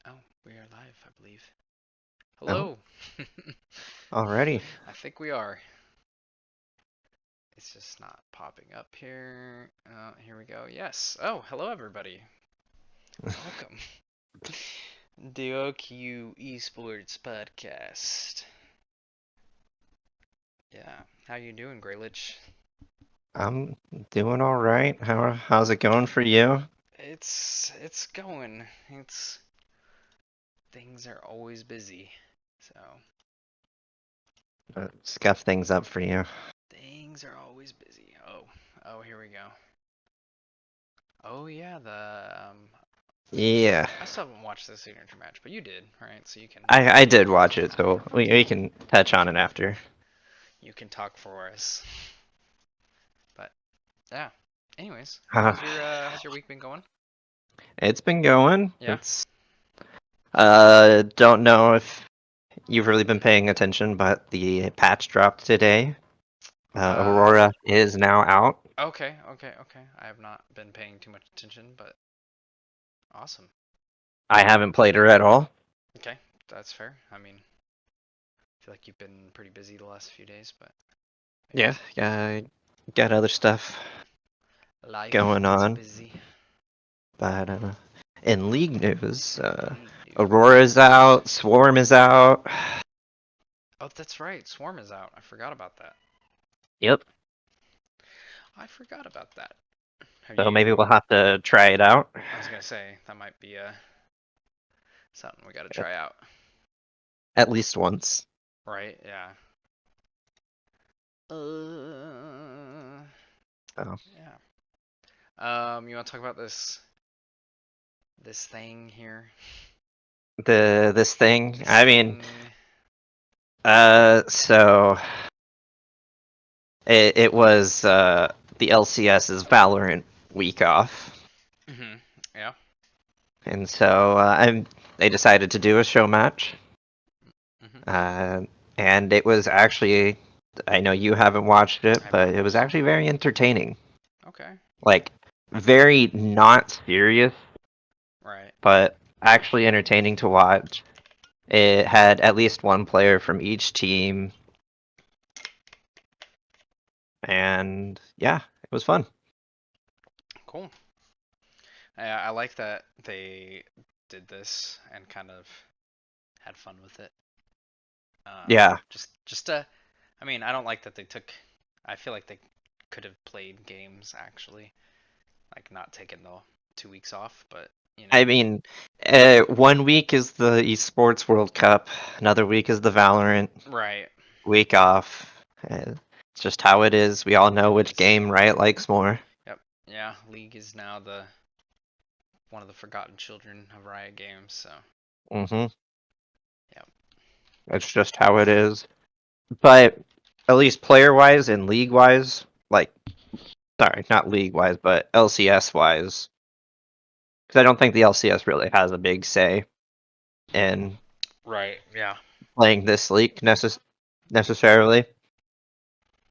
Oh, we are live, I believe. Oh, Hello! already. I think we are. It's just not popping up here. Here we go. Yes. Oh, hello everybody. Welcome. DuoQueue Esports Podcast. Yeah. How you doing, Graylich? I'm doing all right. How's it going for you? It's going. It's things are always busy. So, Scuff things up for you. things are always busy. Oh, here we go. Oh yeah, Yeah, I still haven't watched the signature match, but you did, right? So I did watch it, so we can touch on it after. you can talk for us. But yeah. Anyways, Uh, how's your week been going? it's been going. Yeah. It's don't know if you've really been paying attention, but the patch dropped today. Uh. Aurora is now out. Okay. I have not been paying too much attention, but awesome. I haven't played her at all. Okay, that's fair. I mean, I feel like you've been pretty busy the last few days, but Yeah, got other stuff life going gets on. busy. But in league news, League Aurora's news. out, Swarm is out. Oh, that's right. Swarm is out. I forgot about that. Yep. I forgot about that. Have So maybe you? we'll have to try it out. I was gonna say that might be something we gotta At, try out. at least once. Right? Yeah. So Yeah. You want to talk about this thing here? this thing. This I mean, thing. so it was the LCS's Valorant week off, Yeah. and so they decided to do a show match, Mhm. uh, and it was actually. I know you haven't watched it, I've but not it was watched it. actually very entertaining. Okay. Like very not serious, Right. but actually entertaining to watch. It had at least one player from each team, and yeah, it was fun. Cool. I like that they did this and kind of had fun with it. Yeah, I mean, I don't like that they took. I feel like they could have played games actually, like not taken the 2 weeks off, but you know. I mean, one week is the Esports World Cup, another week is the Valorant Right. week off. It's just how it is. We all know It which is. game Riot likes more. Yep. Yeah. League is now the one of the forgotten children of Riot Games. So. Hmm. Yep. It's just how it is. But at least player-wise and league-wise, like, sorry, not league-wise, but LCS-wise, because I don't think the LCS really has a big say in Right. Yeah. playing this league necessarily.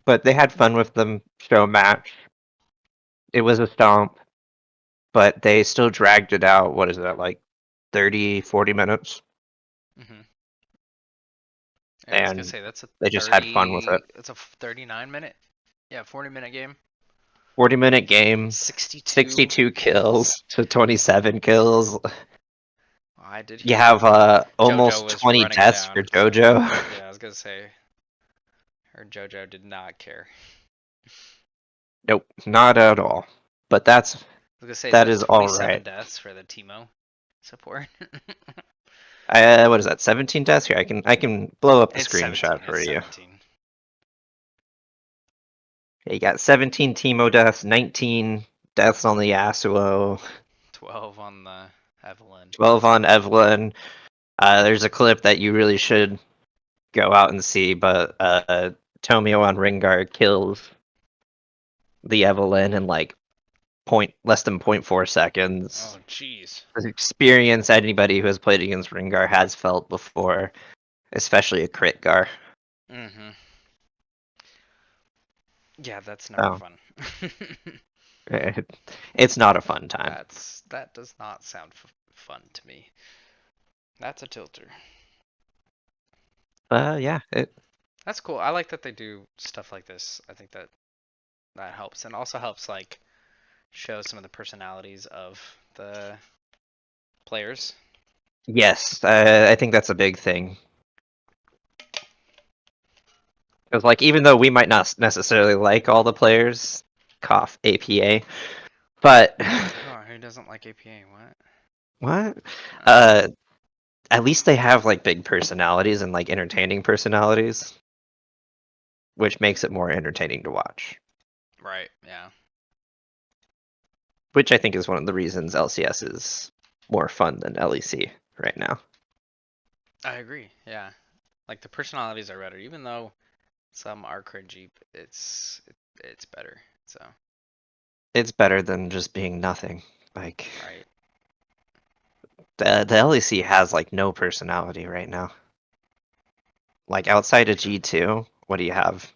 But they had fun with the show match. It was a stomp, but they still dragged it out. What is that, like 30, 40 minutes? Mhm. Yeah, I was gonna And say that's a they just had fun with it. 30. That's a 39 minute. Yeah, 40-minute game. 40-minute game, 62 62 kills. kills to 27 kills. I did You hear have JoJo almost was 20 running it deaths for down. So JoJo. yeah, I was gonna say her JoJo did not care. Nope, not at all. But I was gonna say is that that is all 27 right. deaths for the Teemo support? What is that? 17 deaths here. I can blow up the It's screenshot 17. It's for you. 17. You got 17 Teemo deaths, 19 deaths on the Yasuo, 12 on the Evelyn. 12 on Evelyn. There's a clip that you really should go out and see, but Tomio on Ringard kills the Evelyn in like less than point 0.4 seconds. Oh jeez. The experience anybody who has played against Ringar has felt before, especially a crit Gar. Mhm. Yeah, that's never So fun. it, it's not a fun time. That does not sound fun to me. That's a tilter. Yeah, That's cool. I like that they do stuff like this. I think that that helps, and also helps like show some of the personalities of the players. yes, I think that's a big thing. Because like even though we might not necessarily like all the players, cough APA, but Oh, who doesn't like APA? What? what? Uh, Uh, at least they have like big personalities and like entertaining personalities, which makes it more entertaining to watch. right. Yeah. Which I think is one of the reasons LCS is more fun than LEC right now. I agree. Yeah. Like the personalities are better, even though some are cringy. It's better. So It's better than just being nothing. Like right. the LEC has like no personality right now. Like outside of G2, what do you have?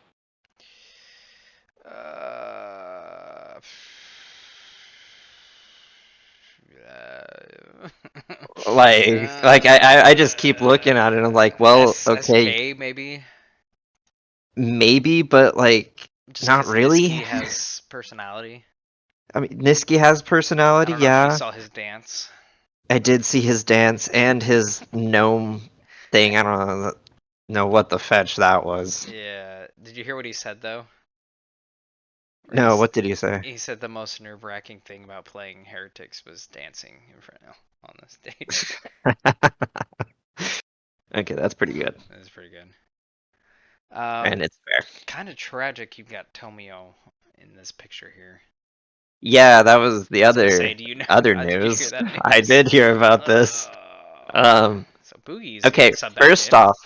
Uh, Like I just keep looking at it and I'm like, well, okay, SK maybe. maybe, but like Just not because Niski really. has personality. I mean, Niski has I personality, don't know if you yeah. saw his dance. I did see his dance and his gnome thing. I don't know what the fetch that was. Yeah. Did you hear what he said though? Where No, what did he say? he said the most nerve-wracking thing about playing Heretics was dancing in front of on the stage. Okay, that's pretty good. That was pretty good. And it's fair. Kind of tragic you got Tomio in this picture here. Yeah, that was the I was gonna say, do you know? other Did you hear news. that I news? did hear about this. Um, So Boogie's okay, getting subbed back first in. off,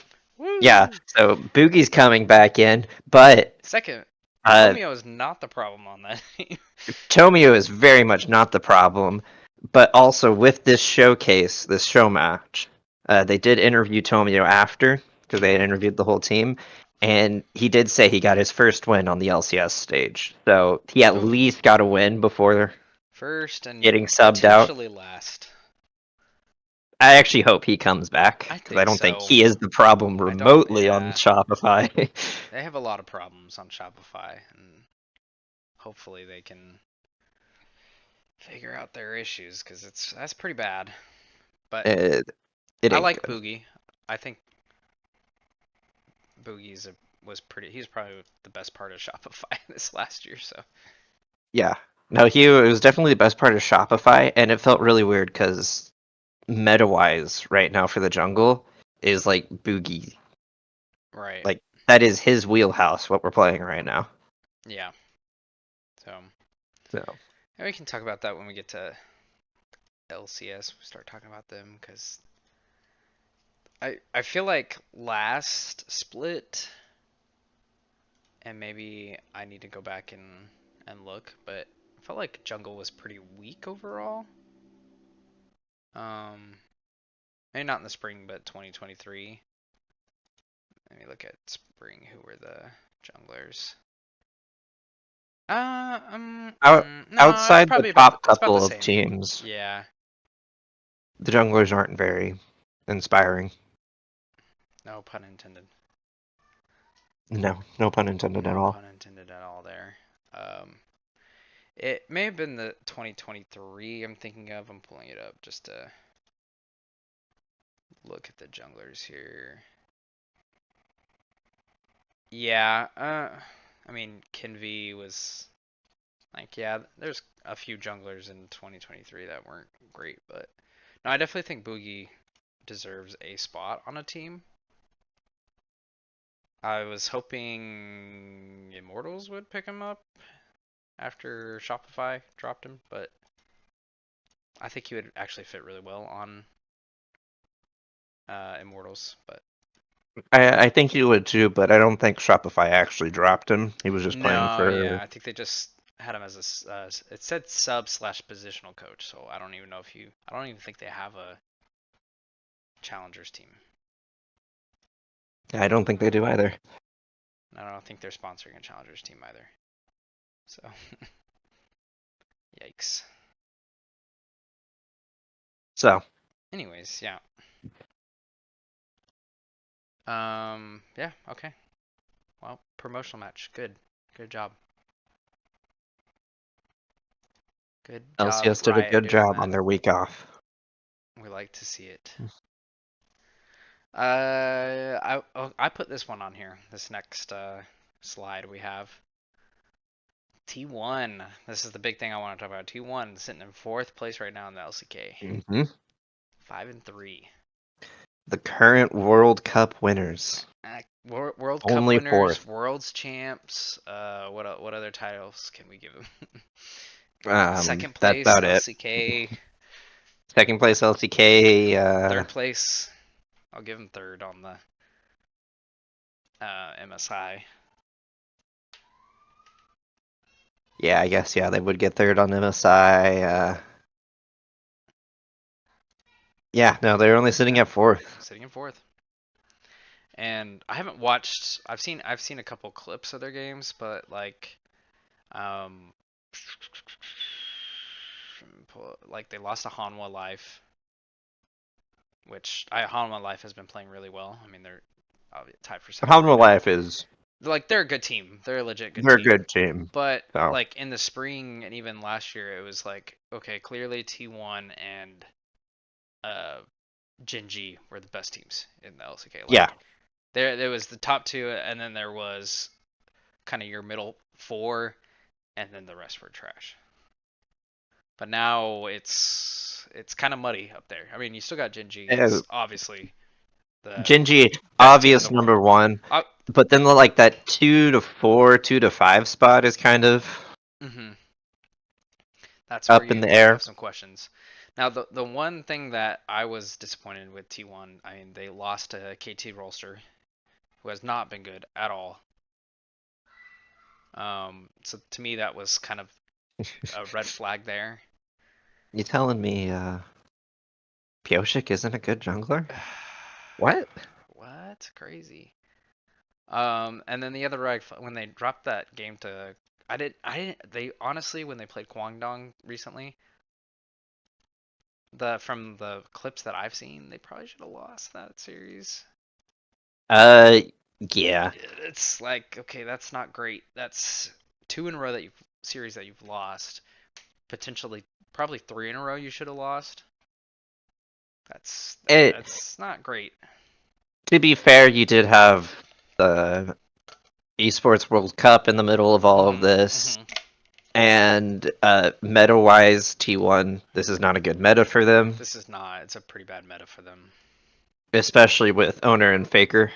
yeah, Woo! so Boogie's coming back in, but Second, uh, Tomio is not the problem on that team. Tomio is very much not the problem. But also with this showcase, this show match, they did interview Tomio after because they had interviewed the whole team, and he did say he got his first win on the LCS stage. So he at Oh, least got a win before first and getting subbed out. potentially last. I actually hope he comes back I because I think don't think so. he is the problem I don't. remotely on Yeah, Shopify. they have a lot of problems on Shopify, and hopefully they can figure out their issues because that's pretty bad. But it, it I ain't like good. Boogie. I think Boogie's was pretty. He's probably the best part of Shopify this last year. So Yeah. No, he it was definitely the best part of Shopify, and it felt really weird because meta wise right now for the jungle is like Boogie. right, Like that is his wheelhouse. What we're playing right now. yeah. So So and we can talk about that when we get to LCS. We start talking about them because I feel like last split, and maybe I need to go back and look, but I felt like jungle was pretty weak overall. Um, maybe not in the spring, but 2023. Let me look at spring. Who were the junglers? No, it's outside the probably top it's about the couple of same. teams, Yeah, the junglers aren't very inspiring. no pun intended. No, no pun intended at No all. pun intended at all there. Um, it may have been the 2023 I'm thinking of. I'm pulling it up just to look at the junglers here. Yeah, I mean, Kinvi was like, yeah, there's a few junglers in 2023 that weren't great, but no, I definitely think Boogie deserves a spot on a team. I was hoping Immortals would pick him up after Shopify dropped him, but I think he would actually fit really well on Immortals. But I think he would too, but I don't think Shopify actually dropped him. He was just playing no, yeah, for. I think they just had him as it said sub slash positional coach, so I don't even know if I don't even think they have a challengers team. I don't think they do either. I don't think they're sponsoring a challengers team either. So, yikes. So Anyways, yeah. Yeah. Okay. Well, promotional match. Good. Good job. Good job, LCS did a Riot, good doing job that. on their week off. We like to see it. I put this one on here. This next slide we have T1. This is the big thing I want to talk about. T1 sitting in fourth place right now in the LCK. Hmm 5-3. The current World Cup winners. World Cup Only winners, fourth. World's champs. What other titles can we give them? Second That's place about it. LCK. Second place LCK. Third place. I'll give them third on the MSI. Yeah, I guess they would get third on MSI. Yeah, no, they're only sitting Yeah, at fourth. sitting in fourth. And I haven't watched. I've seen a couple clips of their games, but um, like they lost to Hanwha Life, which Hanwha Life has been playing really well. I mean, they're tied for second right Hanwha now. Life is Like they're a good team. They're a legit good they're a team. good team. But So like in the spring and even last year, it was like okay, clearly T1 and uh Gen.G were the best teams in the LCK. yeah, Like there was the top two, and then there was kind of your middle four, and then the rest were trash. But now it's kind of muddy up there. I mean, you still got Gen.G uh, is obviously the Gen.G best team in obvious the world. number one, Uh, but then like that 2 to 4, 2 to 5 spot is kind of mm-hmm. That's where up in you the you air. have some questions. Now the one thing that I was disappointed with T1, I mean they lost to KT Rolster, who has not been good at all. So to me that was kind of a red flag there. You telling me Pioshik isn't a good jungler? What? What? Crazy. And then the other when they dropped that game to, they honestly, when they played Guangdong recently, from the clips that I've seen, they probably should have lost that series. Uh, yeah. It's like, okay, that's not great. That's two in a row series that you've lost. Potentially, probably three in a row you should have lost. That's It, that's not great. to be fair, you did have the Esports World Cup in the middle of all of Mhm. this. Mhm. And meta wise, T1, this is not a good meta for them, This is not. It's a pretty bad meta for them. especially with Owner and Faker.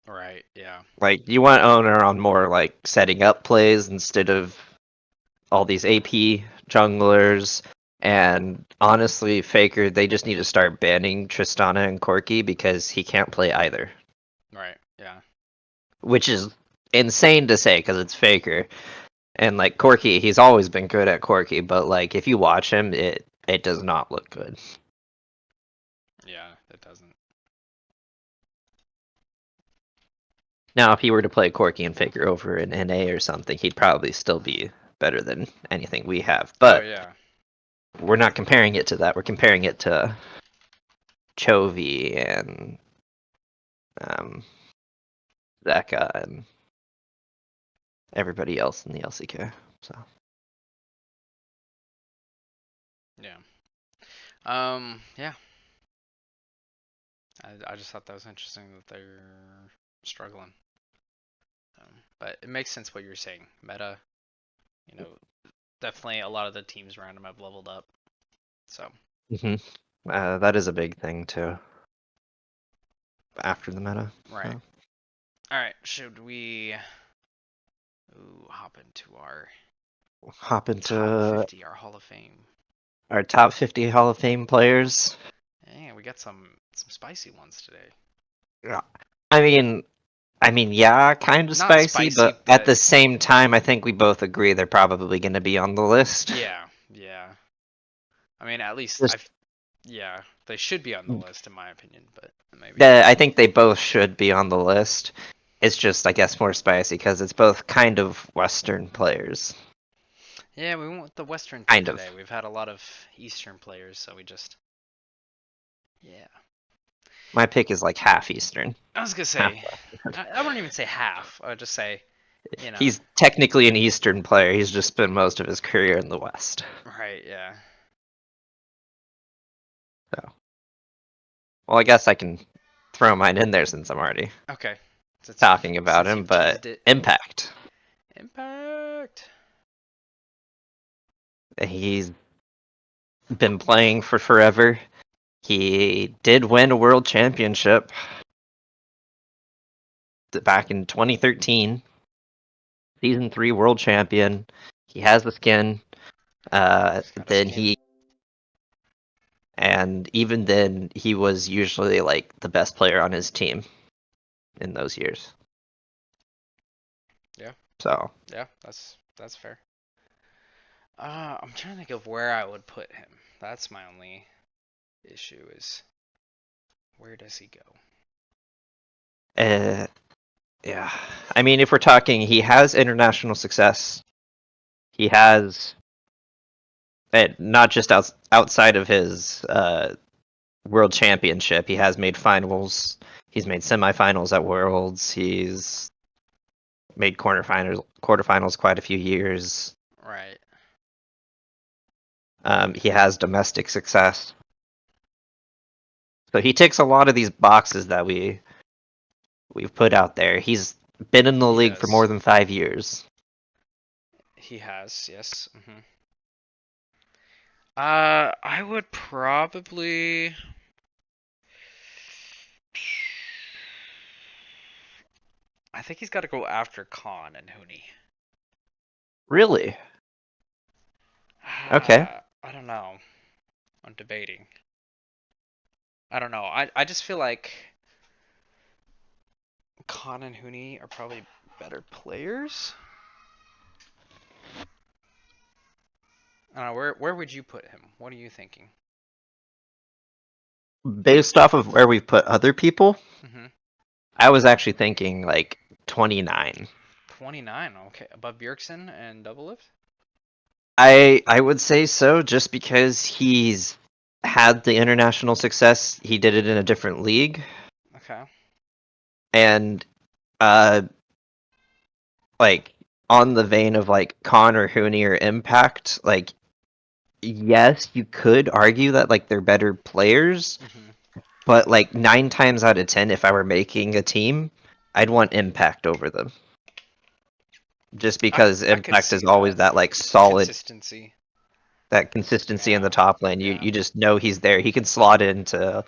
Right. Yeah. Like, you want Owner on more like setting up plays instead of all these AP junglers. And honestly, Faker, they just need to start banning Tristana and Corki because he can't play either. Right. Yeah. Which is insane to say because it's Faker. And like Corki, he's always been good at Corki, but like if you watch him, it does not look good. Yeah. It doesn't. Now, if he were to play Corki and Faker over in NA or something, he'd probably still be better than anything we have. Oh But yeah. we're not comparing it to that. We're comparing it to Chovy and um, Zeka and everybody else in the LCK. So Yeah. Yeah. I just thought that was interesting that they're struggling. But it makes sense what you're saying. Meta, you know, definitely a lot of the teams around them have leveled up. So hmm that is a big thing too. After the meta, right. so. All right. Should we hop into our Hop top into 50, our Hall of Fame? our top 50 Hall of Fame players. Yeah, we got some spicy ones today. Yeah. I mean, yeah, kind of Not spicy, spicy, but at but the same time, I think we both agree they're probably going to be on the list. yeah, yeah. I mean, at least Just, yeah, they should be on the list in my opinion, but maybe. I think they both should be on the list. It's just, I guess, more spicy because it's both kind of Western players. Yeah, we went with the Western theme Kind of. today. We've had a lot of Eastern players, so we just yeah. My pick is like half Eastern. I was gonna Half say, West. I wouldn't even say half. I would just say, you know, He's technically an Eastern player. He's just spent most of his career in the West. right? Yeah. So, well, I guess I can throw mine in there since I'm already Okay. Since you've talking about since him. you've But teased it, Impact, impact. he's been playing for forever. He did win a world championship back in 2013, season 3 world champion. He has the skin. He's got a Then skin. he, and even then, he was usually like the best player on his team in those years. Yeah. So, Yeah. That's fair. I'm trying to think of where I would put him. That's my only issue is where does he go? uh, yeah. I mean, if we're talking, he has international success. He has, and not just outside of his world championship. He has made finals. He's made semifinals at Worlds. He's made quarterfinals quite a few years. Right. He has domestic success. So he ticks a lot of these boxes that we've put out there. He's been in the He league for more does. than 5 years. He has. Yes. I would probably. I think he's got to go after Khan and Hooney. Really? Okay. I don't know. I'm debating. I don't know. I just feel like Khan and Hooney are probably better players. I don't know. Where would you put him? What are you thinking? Based off of where we've put other people, Mm-hmm. I was actually thinking like 29. 29. Okay, above Bjergsen and double lift. I would say so just because he's had the international success. He did it in a different league, Okay. and uh like on the vein of like Connor, Hooney, or Impact, like yes, you could argue that like they're better players, Mm-hmm. but like 9 times out of 10, if I were making a team, I'd want Impact over them. Just because I could Impact is see always that that like solid, consistency. that consistency in the Yeah. top lane. You Yeah. you just know he's there. He can slot into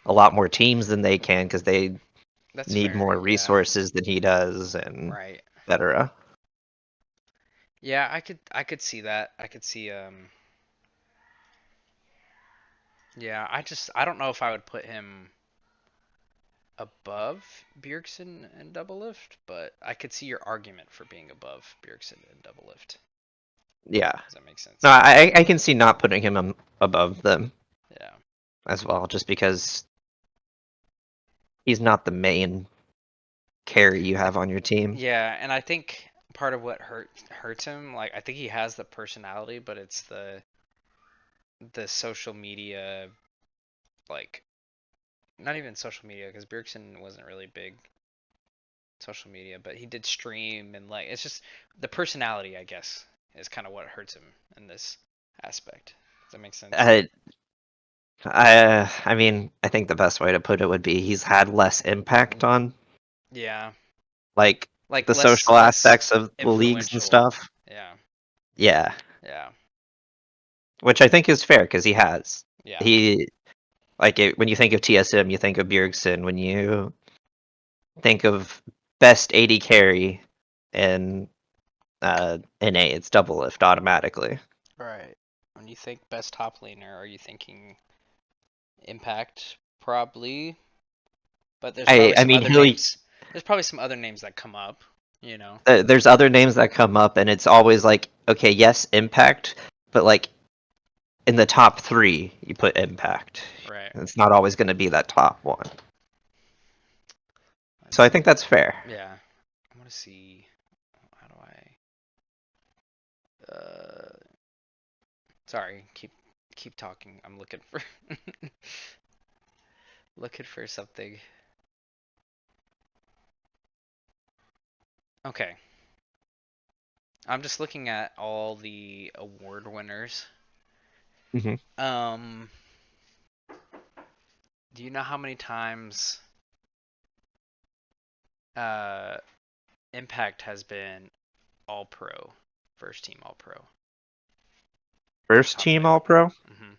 a lot more teams than they can because they That's need fair. more Yeah. resources than he does, and Right. etc. Yeah, I could see that. I could see yeah, I don't know if I would put him above Bjergsen and double lift, but I could see your argument for being above Bjergsen and double lift. Yeah. Does that make No, sense? I can see not putting him above them Yeah. as well, just because he's not the main carry you I have on your team. Yeah, and I think part of what hurts him, like I think he has the personality, but it's the social media, like not even social media, because Bjergsen wasn't really big social media, but he did stream and like it's just the personality, I guess, is kind of what hurts him in this aspect. Does that make sense? Uh, I mean, I think the best way to put it would be he's had less impact on Yeah, like like the less social less aspects of the leagues and influential. stuff. Yeah, Yeah, yeah, which I think is fair because he has. yeah. He when you think of TSM, you think of Bjergsen. When you think of best AD carry in NA, it's double lift automatically. Right. When you think best top laner, are you thinking Impact? Probably, but there's I probably I some mean other he'll names. There's probably some other names that come up. You know. there's other names that come up, and it's always like, okay, yes, Impact, but like in the top 3, you put Impact. Right. It's not always going to be that top one. Let's So I see. think that's fair. Yeah. I want to see. How do I? Sorry. Keep talking. I'm looking for Looking for something. Okay. I'm just looking at all the award winners. Hmm. Um, do you know how many times uh Impact has been All Pro, first team All Pro, like First top team pick? All Pro, Mm-hmm.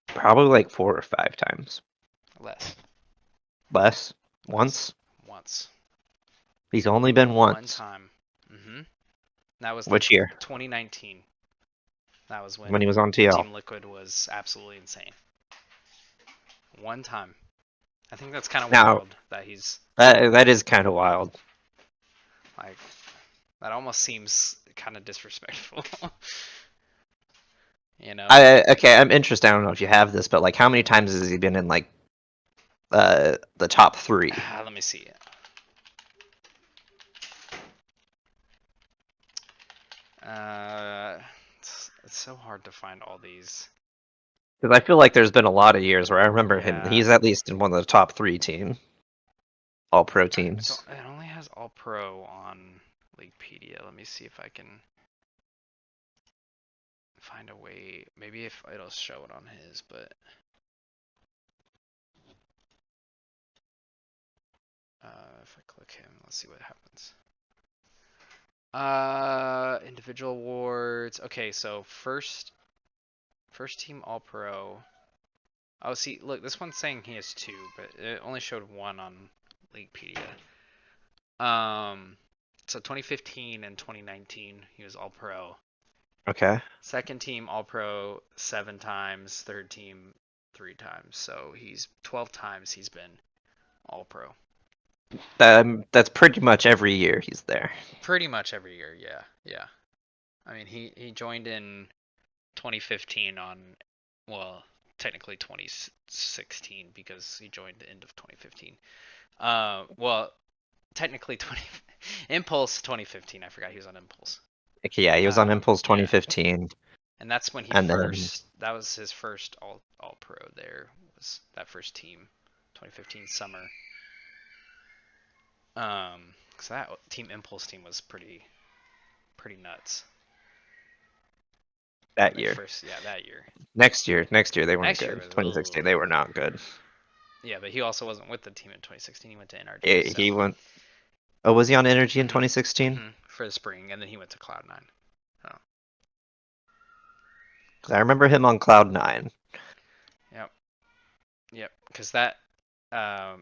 probably like 4 or 5 times. Less, Less, less, once. once, He's only been one once. time. Mm-hmm. That was the Which year? 2019. That was When he when was on TL. Team Liquid was absolutely insane. One time. I think that's kind of Now wild that he's that is kind of wild. like that almost seems kind of disrespectful. You know? Okay, I'm interested. I don't know if you have this, but like, how many times has he been in like the top three? Let me see. It's so hard to find all these. Because I feel like there's been a lot of years where I remember him. Yeah. He's at least in one of the top three all pro So teams. it only has All Pro on Leaguepedia. Let me see if I can find a way. Maybe if it'll show it on his, but if I click him, let's see what happens. Individual awards. Okay, so first team All Pro. Oh, see, look, this one's saying he has two, but it only showed one on Leaguepedia. So 2015 and 2019, he was All Pro. Okay. Second team All Pro 7 times. Third team 3 times. So he's 12 times he's been All Pro. That's pretty much every year he's there. Pretty much every year, yeah, yeah. I mean, he joined in 2015 on, well, technically 2016 because he joined the end of 2015. Well, technically 20 Impulse 2015. I forgot he was on Impulse. Okay, yeah, he was on Impulse Yeah, 2015, and that's when he and then first. That was his first all pro. There was that first team, 2015 summer. Cause that team Impulse team was pretty nuts when that they year, first. Yeah, that year. next year they weren't Next year good. was 2016 they were not good. yeah, but he also wasn't with the team in 2016. He went to NRG. So. He went. Oh, was he on Energy in Mhm. 2016? Mhm. For the spring, and then he went to Cloud9. Oh. Because I remember him on Cloud9. Yep. Yep. Because that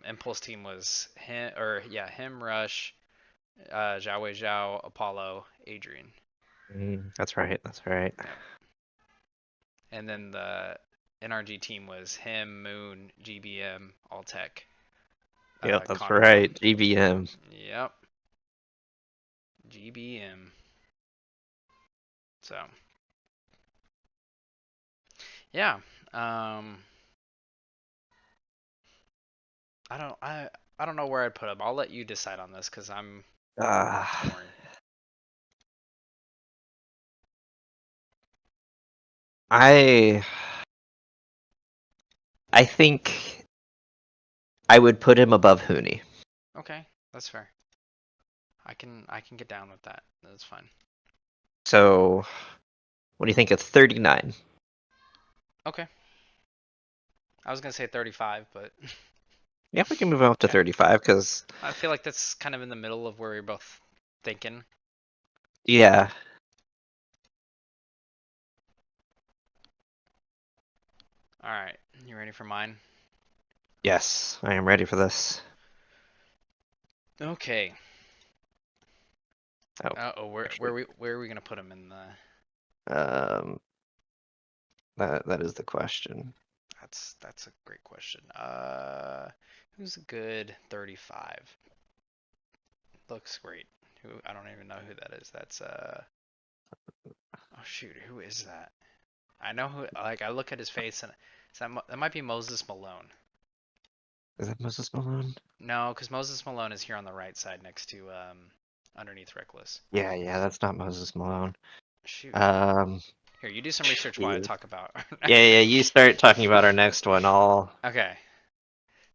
Impulse team was him, Rush, Zhao Wei Zhao, Apollo, Adrian. That's right. That's right. Yep. And then the NRG team was him, Moon, GBM, Alltech, Yep, that's Congo. right. GBM. Yep. GBM. So yeah. I don't know where I'd put him. I'll let you decide on this because I'm Uh, torn. I I think I would put him above Hooney. Okay, that's fair. I can get down with that. That's fine. So, what do you think of 39? Okay. I was gonna say 35, but Yeah, we can move on to okay. 35 because, I feel like that's kind of in the middle of where we're both thinking. yeah, All right, you ready for mine? yes, I am ready for this. Okay. Oh, Oh, actually, where are we gonna put him in the? um, that is the question. That's a great question. Who's a good 35? Looks great. Who I don't even know who that is. That's oh shoot, who is that? I know who. Like I look at his face and that might be Moses Malone. Is that Moses Malone? No, because Moses Malone is here on the right side next to underneath Reckless. Yeah, yeah, that's not Moses Malone. Shoot. Um, Here, you do some research while I geez. talk about. Yeah, yeah, you start talking about our next one. I'll Okay.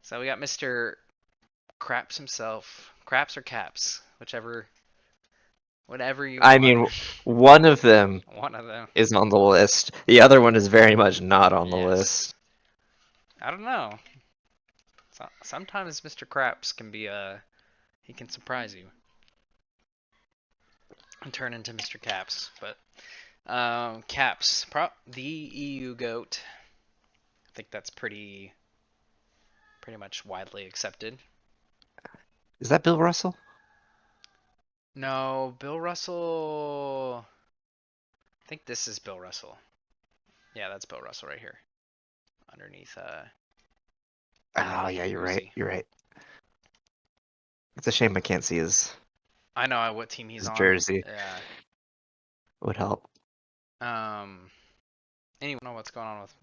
So we got Mr. Craps himself. Craps or Caps, whatever you I want. mean, one of them One of them. is on the list. The other one is very much not on the Yes. list. I don't know. Sometimes Mr. Craps can be he can surprise you and turn into Mr. Caps. But Caps, the EU goat. I think that's pretty much widely accepted. Is that Bill Russell? No, Bill Russell. I think this is Bill Russell. Yeah, that's Bill Russell right here, underneath Oh yeah, you're right. Uzi. You're right. It's a shame I can't see I know what team he's his on. jersey. Yeah. Would help. Anyway, I don't know what's going on with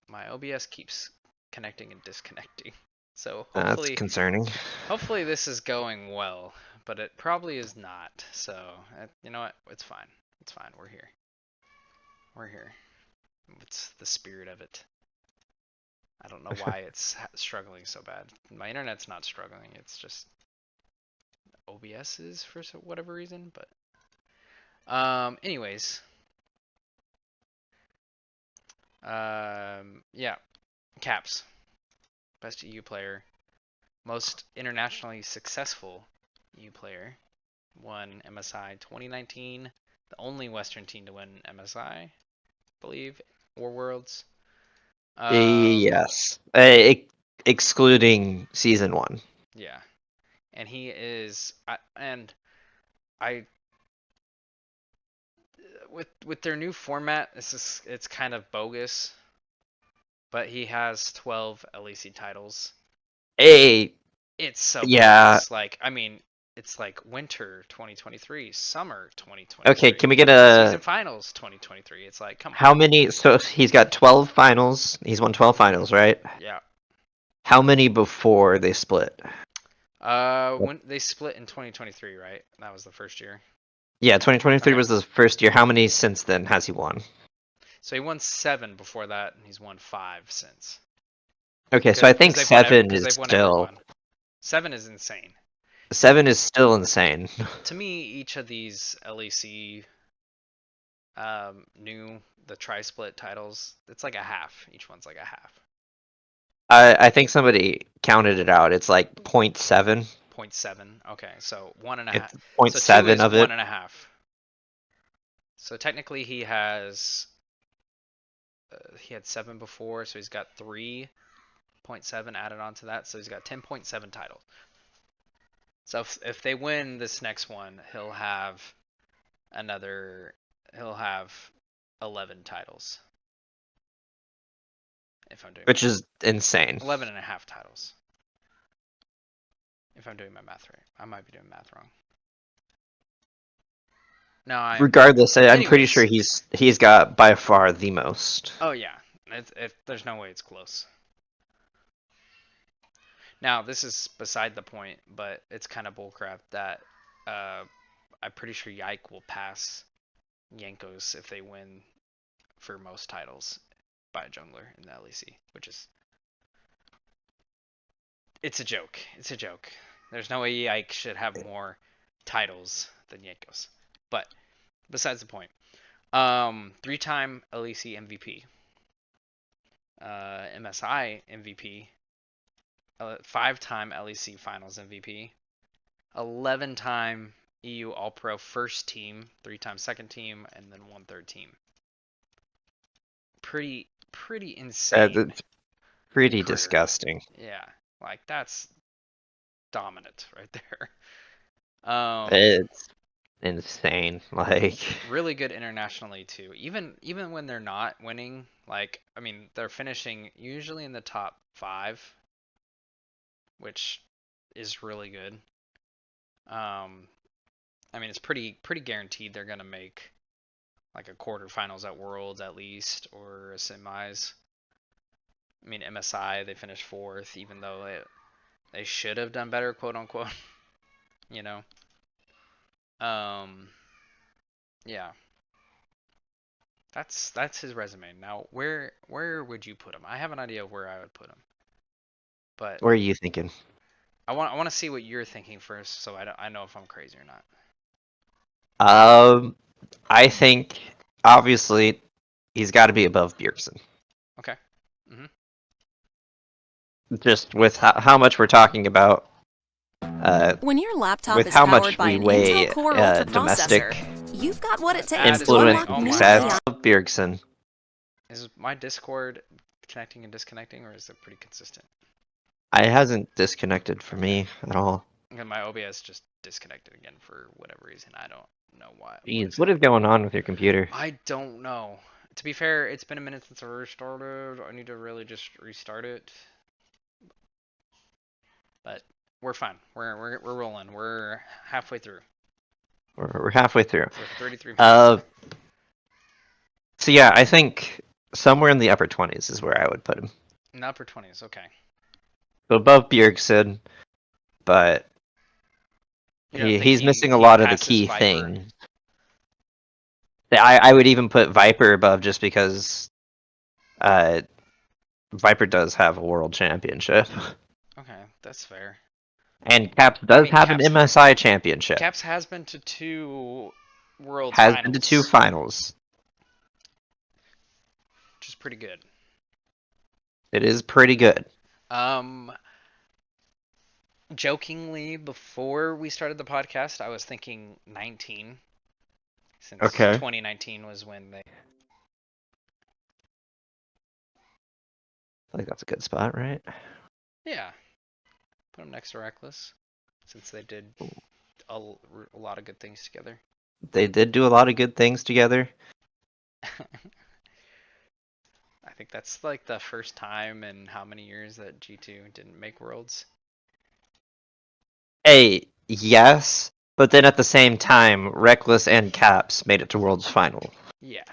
my OBS keeps connecting and disconnecting. So That's hopefully concerning. hopefully this is going well, but it probably is not. So you know what? It's fine. It's fine. We're here. We're here. It's the spirit of it. I don't know why it's struggling so bad. My internet's not struggling. It's just OBS is for whatever reason. But anyways, yeah, Caps, best EU player, most internationally successful EU player, won MSI 2019, the only Western team to win MSI, I believe, or Worlds. Yes. Excluding season 1. Yeah, and he is, and I with their new format, it's kind of bogus, but he has 12 LEC titles. A It's so yeah. bogus. Like, I mean, it's like winter 2023, summer Okay, 2023, can we get season a finals 2023. It's like, come how on. many? So he's got 12 finals. He's won 12 finals, right? Yeah. How many before they split? When they split in 2023, right? That was the first year Yeah, for 2023 him. was the first year. How many since then has he won? So he won 7 before that, and he's won 5 since. Okay, so Because I think they've won seven because is they've won still everyone. 7 is insane. seven is still insane. To me, each of these LEC new the tri-split titles, it's like a half. Each one's like a half. I think somebody counted it out. It's like point 0.7. 0.7. Okay, so one and a half. It's point So 2 7 is of one it. and a half. So technically he had 7 before, so he's got 3.7 added onto that, so he's got 10.7 titles. So if they win this next one, another he'll have 11 titles. If I'm doing my Which is insane. 11 and a half titles. If I'm doing my math right. I might be doing math wrong. No, I'm. Regardless, I'm pretty sure Anyways. he's got by far the most. Oh yeah. There's no way it's close. Now this is beside the point, but it's kind of bullcrap that I'm pretty sure Yike will pass Yankos if they win for most titles by a jungler in the LEC, which is it's a joke. It's a joke. There's no way Yike should have more titles than Yankos. But besides the point. 3-time LEC MVP, MSI MVP, 5-time LEC Finals MVP, 11-time EU All Pro first team, 3-time second team, and then 1 third team. Pretty insane It's pretty career. disgusting. Yeah, like that's dominant right there. It's insane. Like, Really good internationally too. Even when they're not winning, like I mean, they're finishing usually in the top 5, which is really good. I mean, it's pretty guaranteed they're gonna make like a quarterfinals at Worlds at least or a semis. I mean, MSI they finished 4th, even though they should have done better, quote unquote. You know. Um, yeah, that's his resume. Now, where would you put him? I have an idea of where I would put him, but What are you thinking? I want to see what you're thinking first, so I know if I'm crazy or not. I think obviously he's got to be above Bjergsen. Okay. Mhm. Just with how much we're talking about, When your laptop with is how powered much by we an Intel weigh Core Ultra domestic processor, you've got what it Ad takes is to running. influence unlock Oh new my success god. AI. of Bjergsen. Is my Discord connecting and disconnecting, or is it pretty consistent? I hasn't disconnected for Okay. me at all. And my OBS just disconnected again for whatever reason. I don't know why. Jeez, what is going on with your computer? I don't know. To be fair, it's been a minute since I restarted. I need to really just restart it. But we're fine. We're rolling. We're halfway through. We're halfway through. For 33 minutes. So yeah, I think somewhere in the upper 20s is where I would put him. In the upper 20s, okay. So above Bjergsen, but You don't think he's missing a he lot of the passes key Viper? things. I would even put Viper above just because uh, Viper does have a world championship. Okay, that's fair. And Caps I does mean, have an MSI championship. Caps has been to 2 Worlds Has been to 2 finals, finals. which is pretty good. It is pretty good. Um, Jokingly, before we started the podcast, I was thinking 19, since Okay. 2019 was when they. I think that's a good spot, right? Yeah, put them next to Reckless, since they did a lot of good things together. They did do a lot of good things together. I think that's like the first time in how many years that G2 didn't make Worlds. Hey, yes, but then at the same time, Reckless and Caps made it to World's Final Yeah.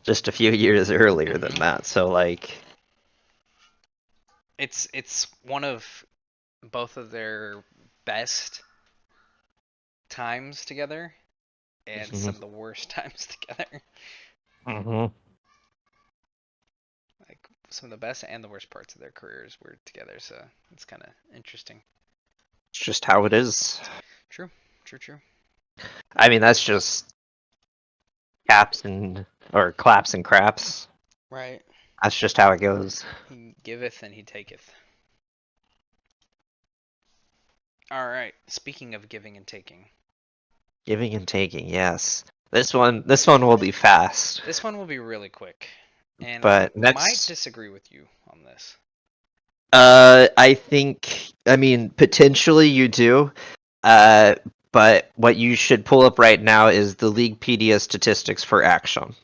just a few years earlier than that. So like, It's one of both of their best times together and some of the worst times together. mhm. Like some of the best and the worst parts of their careers were together, so it's kind of interesting. It's just how it is. True, true, true. I mean, that's just Caps and or Claps and Craps. Right. That's just how it goes. He giveth and he taketh. All right. Speaking of giving and taking, Giving and taking, yes. This one will be fast. this one will be really quick, and I But might next, disagree with you on this. I think, I mean, potentially you do. Uh, but what you should pull up right now is the Leaguepedia statistics for Action.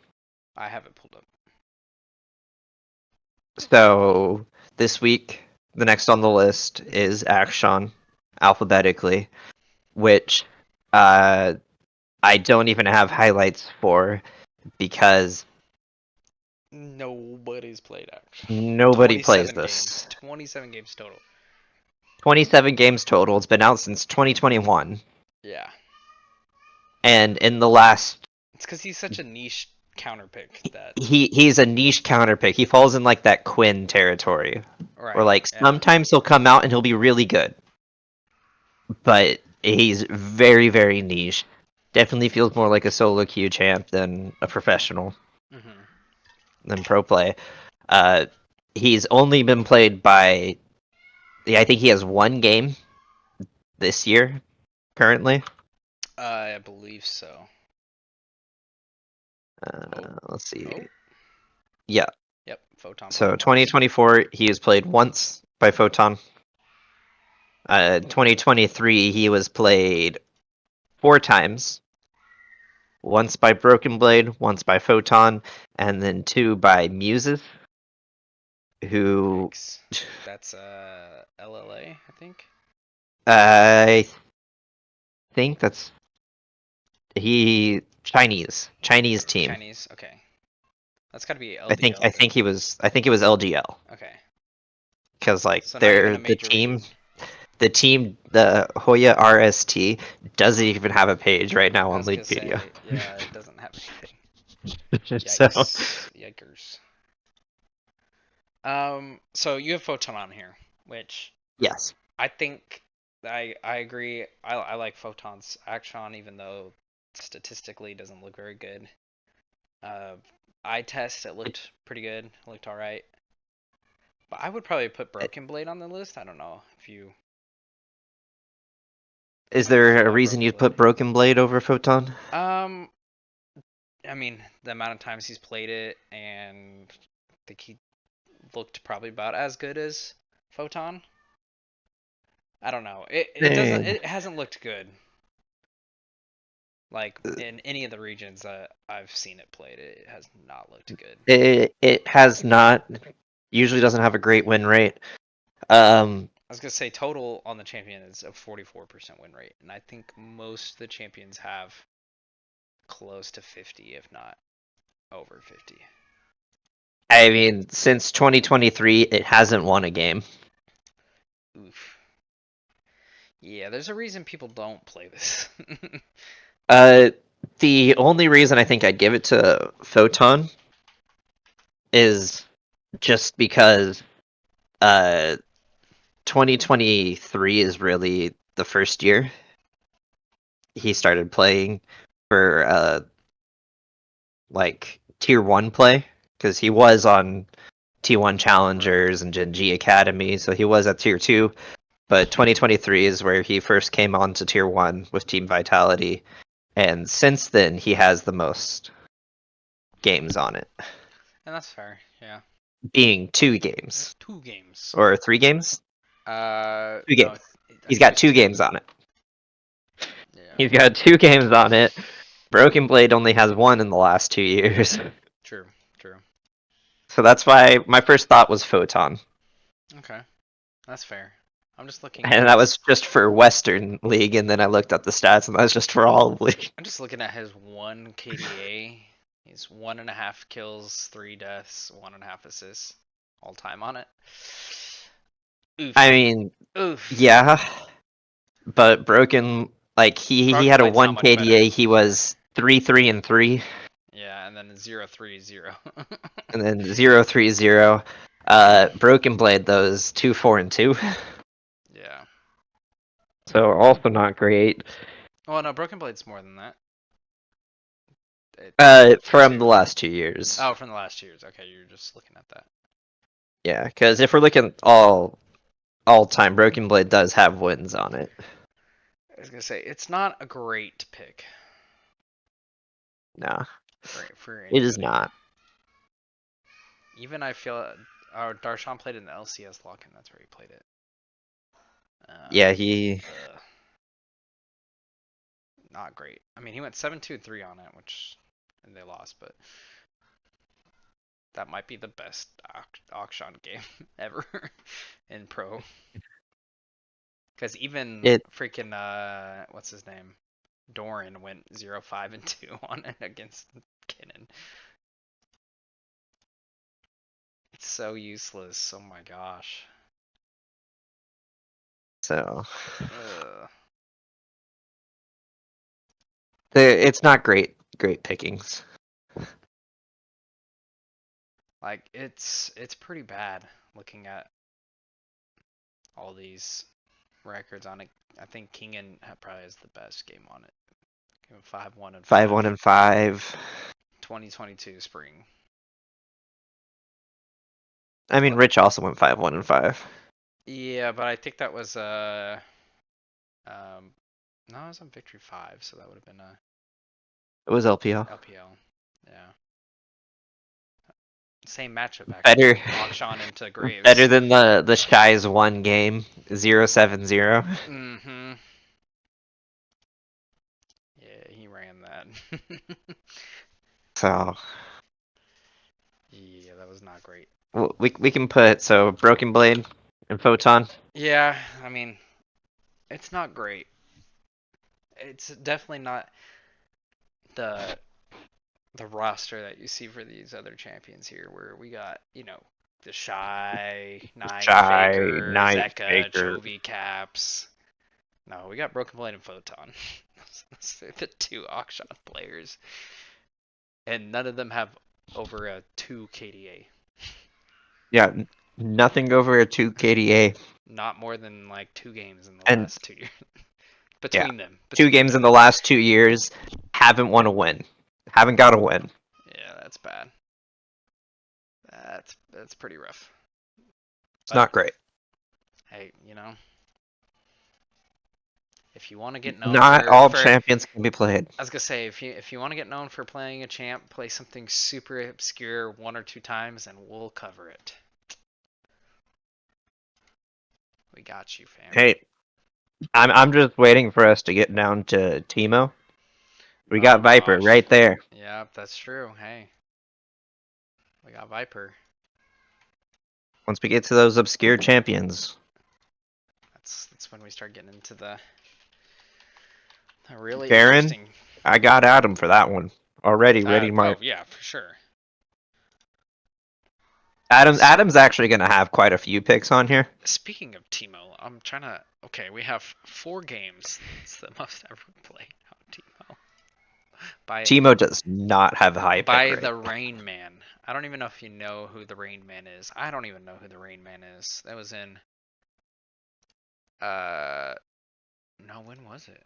I have it pulled up. So this week, the next on the list is Action, alphabetically, which I don't even have highlights for because Nobody's played nobody plays 27 this. games. 27 games total. 27 games total. It's been out since 2021. Yeah. And in the last, It's because he's such a niche counter pick that. he's a niche counter pick. He falls in like that Quinn territory. Or Right. like Yeah. sometimes he'll come out and he'll be really good. But he's very, very niche. Definitely feels more like a solo queue champ than a professional, Mm-hmm. than pro play. He's only been played by, yeah, I think he has one game this year currently. I believe so. Let's see. Oh. Yeah. Yep. Photon. So played once. 2024, he has played once by Photon. 2023, he was played 4 times. Once by Broken Blade, once by Photon, and then 2 by Muses, who Yikes. That's LLA, I think. I think that's Chinese team. Chinese. Okay. That's got to be I think LDL. I think it was LGL Okay. because like So not even they're a major league. the Hoya RST doesn't even have a page right now I on was gonna Leaguepedia. say, yeah, it doesn't have anything. So Yikes. Yikers. So you have Photon on here, which Yes. I think I agree. I like Photon's action, even though statistically it doesn't look very good. Uh, eye test it looked pretty good. It looked all right. But I would probably put Broken Blade on the list. I don't know if you. Is How do you there feel a about reason Broken you'd Blade? put Broken Blade over Photon? I mean the amount of times he's played it, and I think he looked probably about as good as Photon. I don't know. It doesn't. Eh, It hasn't looked good. Like in any of the regions that I've seen it played, it has not looked good. it has not. Usually doesn't have a great win rate. I was gonna say total on the champion is a 44% win rate, and I think most of the champions have close to 50, if not over 50. I mean, since 2023, it hasn't won a game. Oof. Yeah, there's a reason people don't play this. Uh, the only reason I think I'd give it to Photon is just because 2023 is really the first year he started playing for like tier 1 play, because he was on T1 Challengers and Gen G Academy, so he was at tier 2, but 2023 is where he first came on to tier 1 with Team Vitality, and since then he has the most games on it, And that's fair. Yeah. being 2 games 2 games. or 3 games. Two No, games. I He's think it got was two two. games on it. Yeah. He's got 2 games on it. Broken Blade only has one in the last 2 years. True. True. So that's why my first thought was Photon. Okay. That's fair. I'm just looking at And that his. was just for Western League, and then I looked up the stats, and that's just for all of League. I'm just looking at his one KDA. He's 1.5 kills, 3 deaths, 1.5 assists, all time on it. I Oof. mean, Oof. yeah, but Broken, like he Broken had a Blade's not one much better. KDA. He was 3-3-3, Yeah, and then 0-3-0. and then 0-3-0. Broken Blade though is 2-4-2, Yeah. so also not great. Well, no, Broken Blade's more than that. It's From the two. last 2 years. Oh, from the last years. Okay, you're just looking at that. Yeah, because if we're looking all time, Broken Blade does have wins on it. I was gonna say it's not a great pick Nah, for it is anybody. not. Even I feel Darshan played in the LCS lock-in. That's where he played it. Yeah, he. Not great. I mean, he went 7-2-3 on it, which and they lost, but that might be the best auction game ever in pro. Because even It freaking what's his name, Doran went 0-5-2 on it against Kinnan. It's so useless. Oh my gosh. so Ugh. it's not great pickings. Like it's pretty bad looking at all these records on it. I think Kingan probably has the best game on it. 5-1 and 5. 5-1-5. 2022 spring. I mean, But Rich also went 5-1-5. yeah, but I think that was um no, it was on Victory 5, so that would have been a It was LPL. LPL. Yeah. Same matchup actually. Better, Akshan into better Graves. than the Shy's one game 0-7-0. Mhm. Yeah, he ran that. So Yeah, that was not great. we can put so Broken Blade and Photon. Yeah, I mean, it's not great. It's definitely not the the roster that you see for these other champions here, where we got, the Shy, Nine Shy, Faker, Knight, Zeka, Faker. Chovy Caps. No, we got Broken Blade and Photon. Those are the two auction players. And none of them have over a 2 KDA. Yeah, nothing over a 2 KDA. Not more than like 2 games in the And last 2 years. yeah, Between them. 2 Between the games in two. the last 2 years, haven't won a win. Haven't got a win. Yeah, that's bad. That's pretty rough. It's But not great. hey, if you want to get known Not for all for champions can be played. I was gonna say if you want to get known for playing a champ, play something super obscure 1 or 2 times, and we'll cover it. We got you, fam. Hey, I'm just waiting for us to get down to Teemo. We Oh got Viper gosh. right there. Yep, that's true. Hey, we got Viper. Once we get to those obscure champions, That's when we start getting into the really Baron, interesting. I got Adam for that one already. Ready, Oh Mark. yeah, for sure. Adam's actually gonna have quite a few picks on here. Speaking of Teemo, I'm trying to. Okay, we have 4 games. It's the most ever played on Teemo. By Teemo does not have a high pick by rate. the Rain Man. I don't even know if you know who the Rain Man is. I don't even know who the Rain Man is. That was in. No, when was it?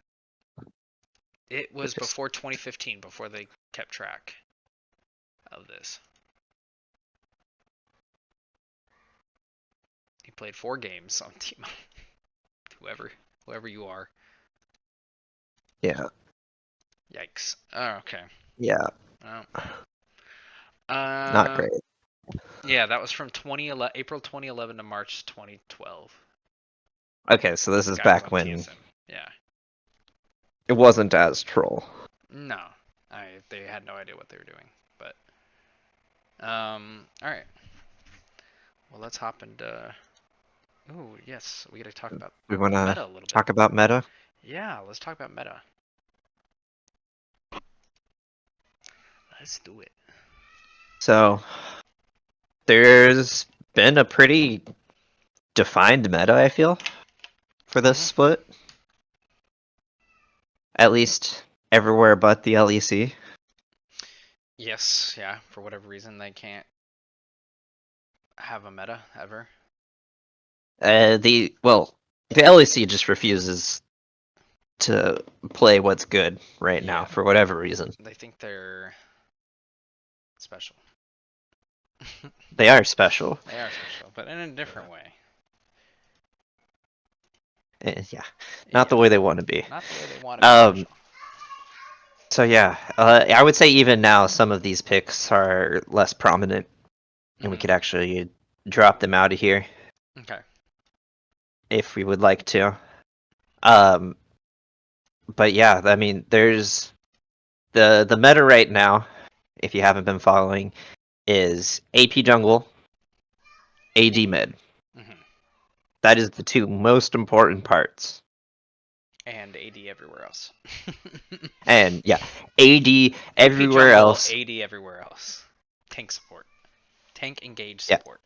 It was before 2015, before they kept track of this. He played 4 games on Teemo. Whoever you are. Yeah. Yikes. Oh, okay. Yeah. Well, Not great. yeah, that was from April 2011 to March 2012. Okay, so this is Guy was back on when TSM. Yeah. it wasn't as troll. No, they had no idea what they were doing. But all right. Well, let's hop into. Oh yes, we got to talk about We wanna meta a little bit. talk about meta? Yeah, let's talk about meta. Let's do it. So there's been a pretty defined meta, I feel, for this split. At least everywhere but the LEC. Yes, yeah. For whatever reason, they can't have a meta ever. The LEC just refuses to play what's good right now Yeah. for whatever reason. They think they're special. They are special. They are special, but in a different way. Yeah, not the way they want to be. Not the way they want to be special. So yeah, I would say even now some of these picks are less prominent, and we could actually drop them out of here. Okay. If we would like to. But yeah, I mean, there's the meta right now, if you haven't been following, is AP jungle, AD mid. That is the 2 most important parts. And AD everywhere else. And yeah, AD everywhere jungle, else. AD everywhere else. Tank support. Tank engage Yeah. support.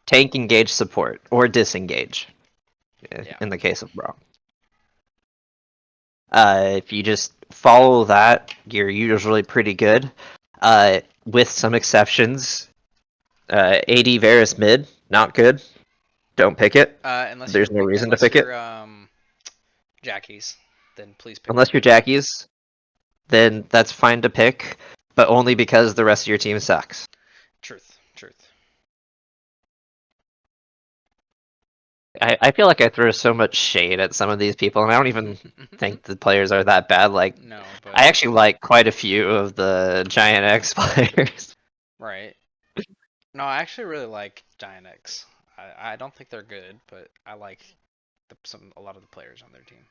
Tank engage support or disengage. Yeah. In the case of Braum. If you just follow that, you're usually pretty good. With some exceptions. AD Varus mid, not good. Don't pick it. There's no reason to pick it. Jackies, then please pick Unless them. you're Jackies, then that's fine to pick, but only because the rest of your team sucks. Truth. I feel like I throw so much shade at some of these people, and I don't even think the players are that bad. Like, no, but I actually like quite a few of the Giant X players. right. No, I actually really like Giant X. I don't think they're good, but I like a lot of the players on their team.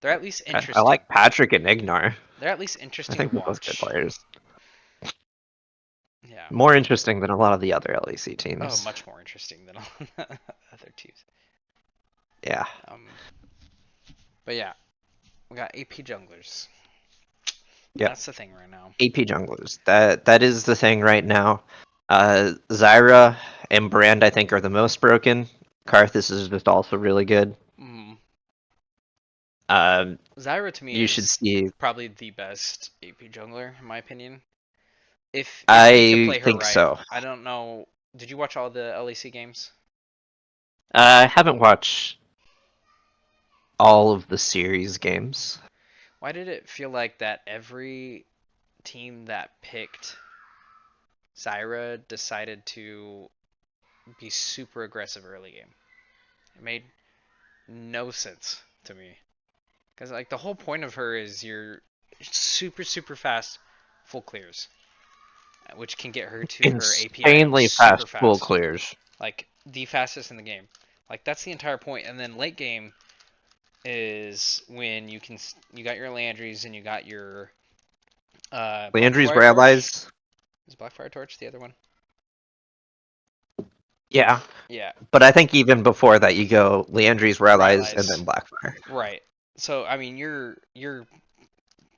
They're at least interesting. I like Patrick and Ignar. They're at least I interesting think to they're both good watch. players. Yeah. More interesting than a lot of the other LEC teams. Oh, much more interesting than all other teams. Yeah. But yeah, we got AP junglers. Yep. That's the thing right now. AP junglers. That is the thing right now. Zyra and Brand, I think, are the most broken. Karthus is just also really good. Zyra to me you is should see. probably the best AP jungler in my opinion. If you can I play her think right, so. I don't know Did you watch all the LEC games? I haven't watched all of the series games. Why did it feel like that every team that picked Zyra decided to be super aggressive early game? It made no sense to me. Because like the whole point of her is your super fast full clears, which can get her to her API Insanely super fast full fast, clears. like the fastest in the game. Like that's the entire point. And then late game is when you got your Landry's and you got your Landry's Blackfire Torch. Rallies. Is Blackfire Torch the other one? Yeah. Yeah, But I think even before that, you go Landry's Rallies and Rylai's. then Blackfire. Right. So I mean, you're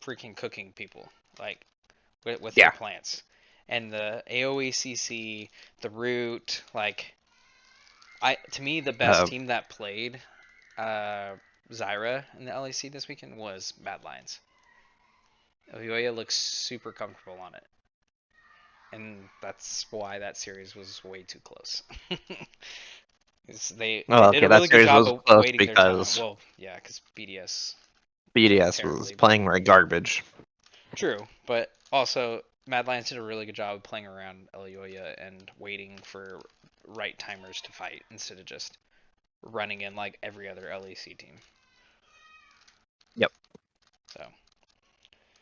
freaking cooking people like with your Yeah. plants, and the AOECC, the root. Like to me, the best Uh, team that played Zyra in the LEC this weekend was Mad Lions. Oyoya looks super comfortable on it, and that's why that series was way too close. They oh, did okay, a that really good series job was of close waiting their time out. because Well, yeah, because BDS BDS was terribly, but playing like garbage. true. But also, Mad Lions did a really good job of playing around Elioya and waiting for right timers to fight instead of just running in like every other LEC team. Yep. So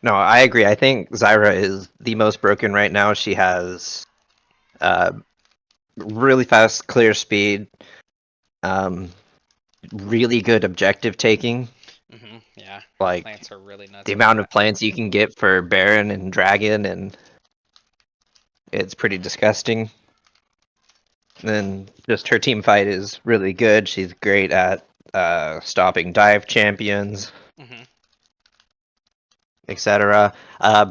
No, I agree. I think Zyra is the most broken right now. She has uh, really fast clear speed, um, really good objective taking. yeah, her Like plants are really nuts the with amount of that. plants you can get for Baron and Dragon, and it's pretty disgusting. And just her team fight is really good. She's great at stopping dive champions, hmm etc.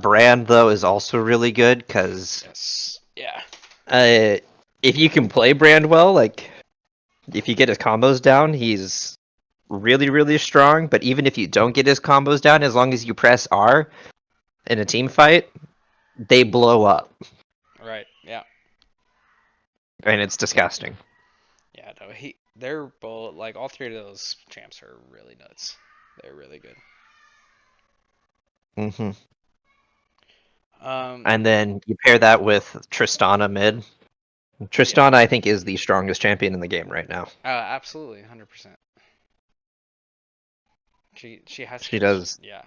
Brand though is also really good because Yes. Yeah. uh, if you can play Brand well, like if you get his combos down, he's really strong. But even if you don't get his combos down, as long as you press R in a team fight, they blow up, Right. Yeah. and it's disgusting. Yeah. No. They're both like all three of those champs are really nuts. They're really good. hmm Um. And then you pair that with Tristana mid. Yeah. Tristana, I think, is the strongest champion in the game right now. Absolutely. 100%. She has She such does. yeah.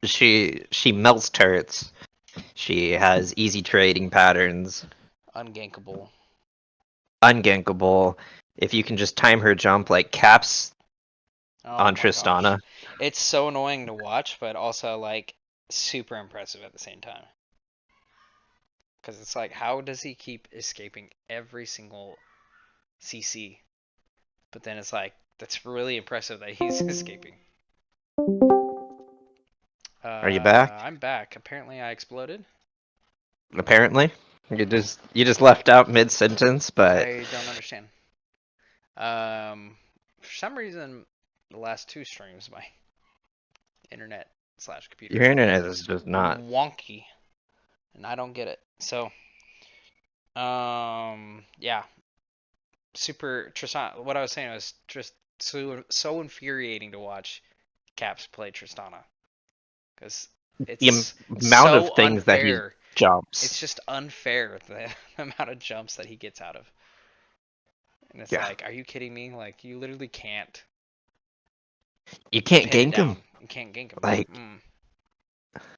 She melts turrets. She has easy trading patterns, Ungankable. ungankable. If you can just time her jump like caps Oh on my gosh. Tristana, It's so annoying to watch, but also like super impressive at the same time. Because it's like, how does he keep escaping every single CC? But then it's like, that's really impressive that he's escaping. are you back? I'm back. Apparently I exploded. Apparently, you just left out mid sentence, but I don't understand. For some reason, the last two streams, my internet slash computer your has been internet is just not. wonky, and I don't get it. So, yeah, super Tristana. What I was saying was just so infuriating to watch Caps play Tristana because The it's amount of so things that he unfair. It's jumps. just unfair the amount of jumps that he gets out of. And it's Yeah, like, are you kidding me? Like, you literally can't you can't pin it gank him. down. You can't gank him. Like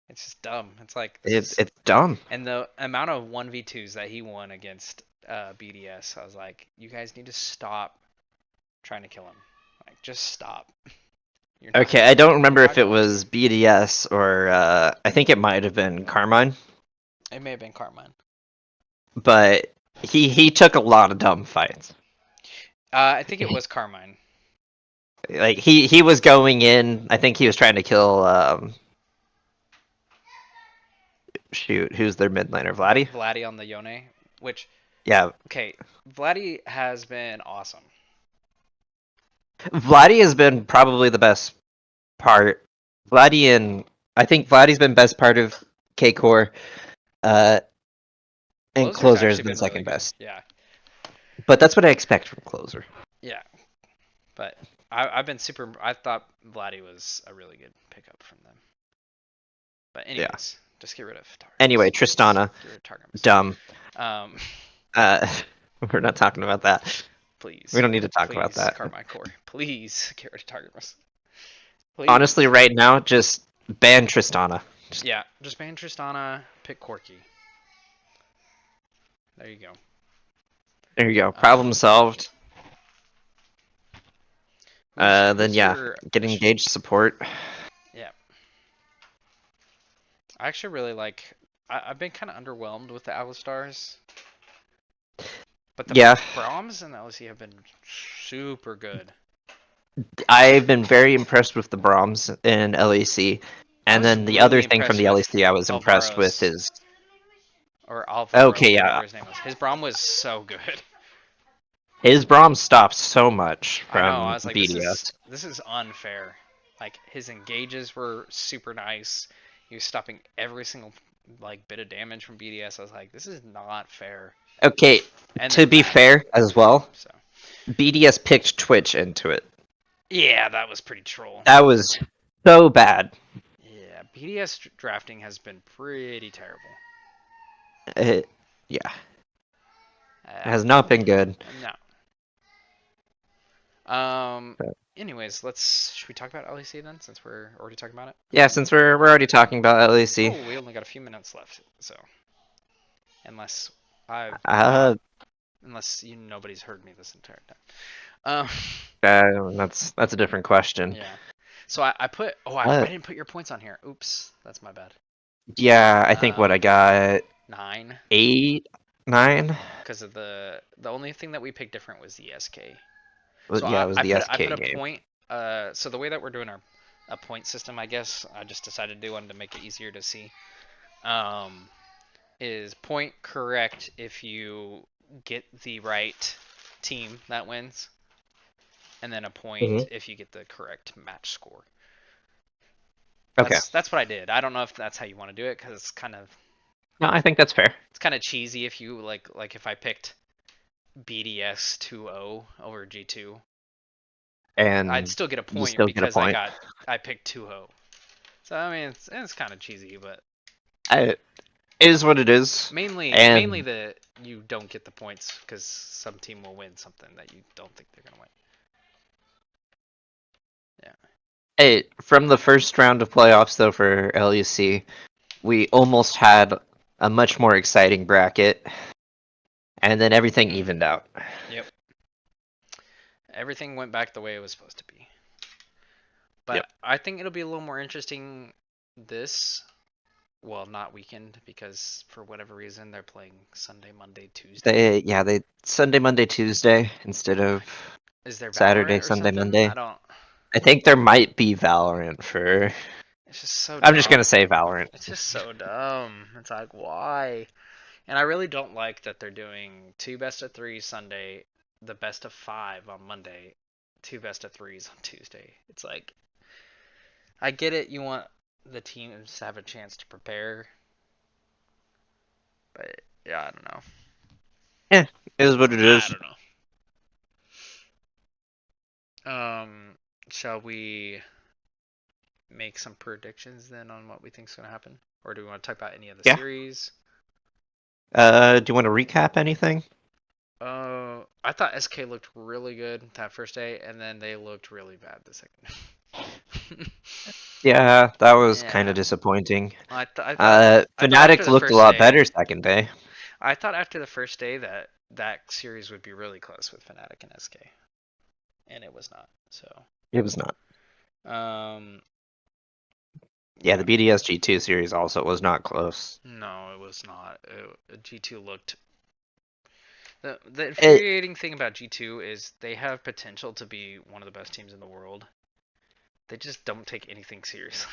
It's just dumb. It's like, this it's is. it's dumb. And the amount of 1v2s that he won against BDS, I was like, you guys need to stop trying to kill him. Like, just stop. You're not. Okay, I don't You're remember if not it going to. was BDS or I think it might have been Carmine, It may have been Carmine. but he took a lot of dumb fights. I think it was Carmine. Like he was going in. I think he was trying to kill. Shoot, who's their mid laner? Vladdy. Vladdy on the Yone, which, Yeah, okay, Vladdy has been awesome. Vladdy has been probably the best part. Vladdy and I think Vladdy's been best part of K Core. Uh, And Closer's Closer has actually been been really second good. best. Yeah, But that's what I expect from Closer. yeah. But I've been super. I thought Vladdy was a really good pickup from them. But Yeah. anyways, just get rid of Targus. Anyway, Tristana, Get rid of Targus. dumb. Um, Uh, we're not talking about that. please. We don't need to talk about Please, that. Carmine Core. Please get rid of Targus. Please. Honestly, right now, just ban Tristana. Yeah, just ban Tristana. Pick Corki. There you go. There you go. Problem solved. Then yeah, your? get engaged support. Yeah. I actually really like. I've been kind of underwhelmed with the Alistars, but the Yeah, Brahms and the LEC have been super good. I've been very impressed with the Brahms in LEC. I And was then the other really thing from impressed the with LEC I was impressed with Alvaro's is or Alvaro, okay, whatever yeah, his name was. His Braum was so good. his Brahms stopped so much I know. I from was like, BDS. this is unfair. Like his engages were super nice. He was stopping every single like bit of damage from BDS. I was like, this is not fair. Okay, And to then be Vladdy. fair as well, So BDS picked Twitch into it. yeah, that was pretty troll. That was so bad. Yeah, BDS drafting has been pretty terrible. Yeah, it Uh, has not been good. no. Um. But, Anyways, should we talk about LEC then, since we're already talking about it? yeah, since we're already talking about LEC, Oh, we only got a few minutes left, so unless I've not, uh, unless nobody's heard me this entire time. that's a different question. Yeah. So I put. Oh, I Uh, didn't put your points on here. Oops, that's my bad. yeah, I think what I got 9. 8, 9. Because of the only thing that we picked different was the SK. Well, So yeah, it was the I put SK a game. point. So the way that we're doing a point system, I guess I just decided to do one to make it easier to see. Is point correct if you get the right team that wins, and then a point if you get the correct match score. Okay. That's what I did. I don't know if that's how you want to do it because it's kind of No, I think that's fair. cheesy if you like if I picked BDS 2-0 over G2, And I'd still get a you point still get a because point. I picked 2-0. So I mean it's kind of cheesy, but It is what it is. mainly And the you don't get the points because some team will win something that you don't think they're gonna win. Yeah. from the first round of playoffs, though, for LEC, we almost had a much more exciting bracket. And then everything evened out. Yep. Everything went back the way it was supposed to be. But Yep. I think it'll be a little more interesting this. Well, not weekend because for whatever reason they're playing Sunday, Monday, Tuesday. They Sunday, Monday, Tuesday instead of Is there Saturday, Valorant or Sunday, something? Monday. I don't. I think there might be Valorant for. It's just so I'm just gonna dumb. say Valorant. It's just so dumb. It's like why? And I really don't like that they're doing 2 best of 3 Sunday, the best of 5 on Monday, 2 best of 3s on Tuesday. It's like I get it. You want the teams to have a chance to prepare, but yeah, I don't know. Yeah, it is what it I is. don't know. Shall we make some predictions then on what we think is going to happen, or do we want to talk about any of the Yeah. series? Do you want to recap anything? I thought SK looked really good that first day, and then they looked really bad the second. Yeah, that was kind Yeah, of disappointing. I thought after Fnatic the looked a first lot day, better second day. I thought after the first day that that series would be really close with Fnatic and SK, and it was not. So, It was not. um, Yeah, the BDS G2 series also was not close. no, it was not. G2 looked. The infuriating thing about G2 is they have potential to be one of the best teams in the world. They just don't take anything seriously.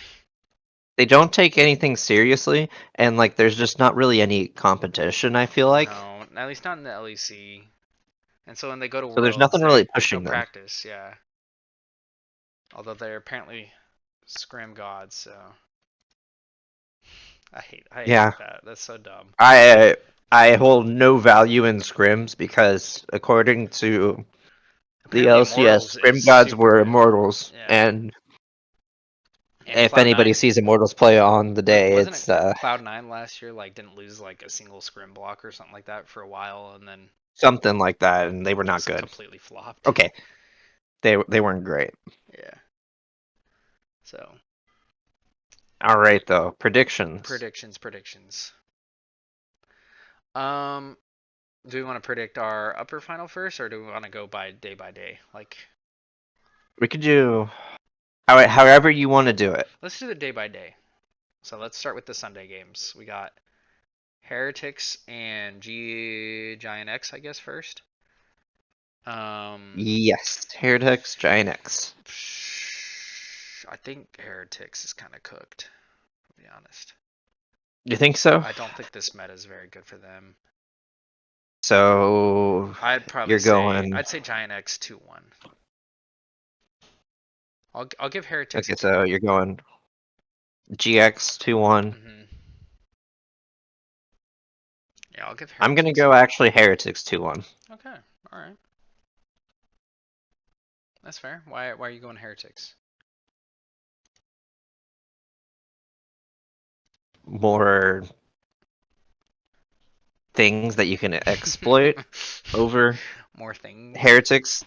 They don't take anything seriously, and like there's just not really any competition, I feel like. No, at least not in the LEC. And so when they go to So there's Worlds, nothing really there's no pushing them. practice, yeah. Although they're apparently scrim gods, so I hate Yeah. that. That's so dumb. I I hold no value in scrims because according to the Apparently, LCS, Immortals scrim is gods super were good. immortals, Yeah, and and if anybody Cloud9. sees immortals play on the day, Wasn't it it's Cloud9 last year? Like, didn't lose like a single scrim block or something like that for a while, and then something like that, and they were not just good. completely flopped. Okay, they weren't great. Yeah. So All right, though, predictions. predictions. Um, do we want to predict our upper final first, or do we want to go by day? Like, We could do however you want to do it. let's do the day by day. So let's start with the Sunday games. We got Heretics and Giant X, I guess, first. Yes, Heretics, Giant X. I think Heretics is kind of cooked, to be honest. You think so? I don't think this meta is very good for them. So I'd probably you're say going. I'd say Giant X 2-1. I'll give Heretics a Okay, 2. so you're going GX 2-1. Mm-hmm. Yeah, I'll give I'm gonna Heretics. go actually Heretics 2-1. Okay, all right, that's fair. Why are you going Heretics? More things that you can exploit over More things. Heretics.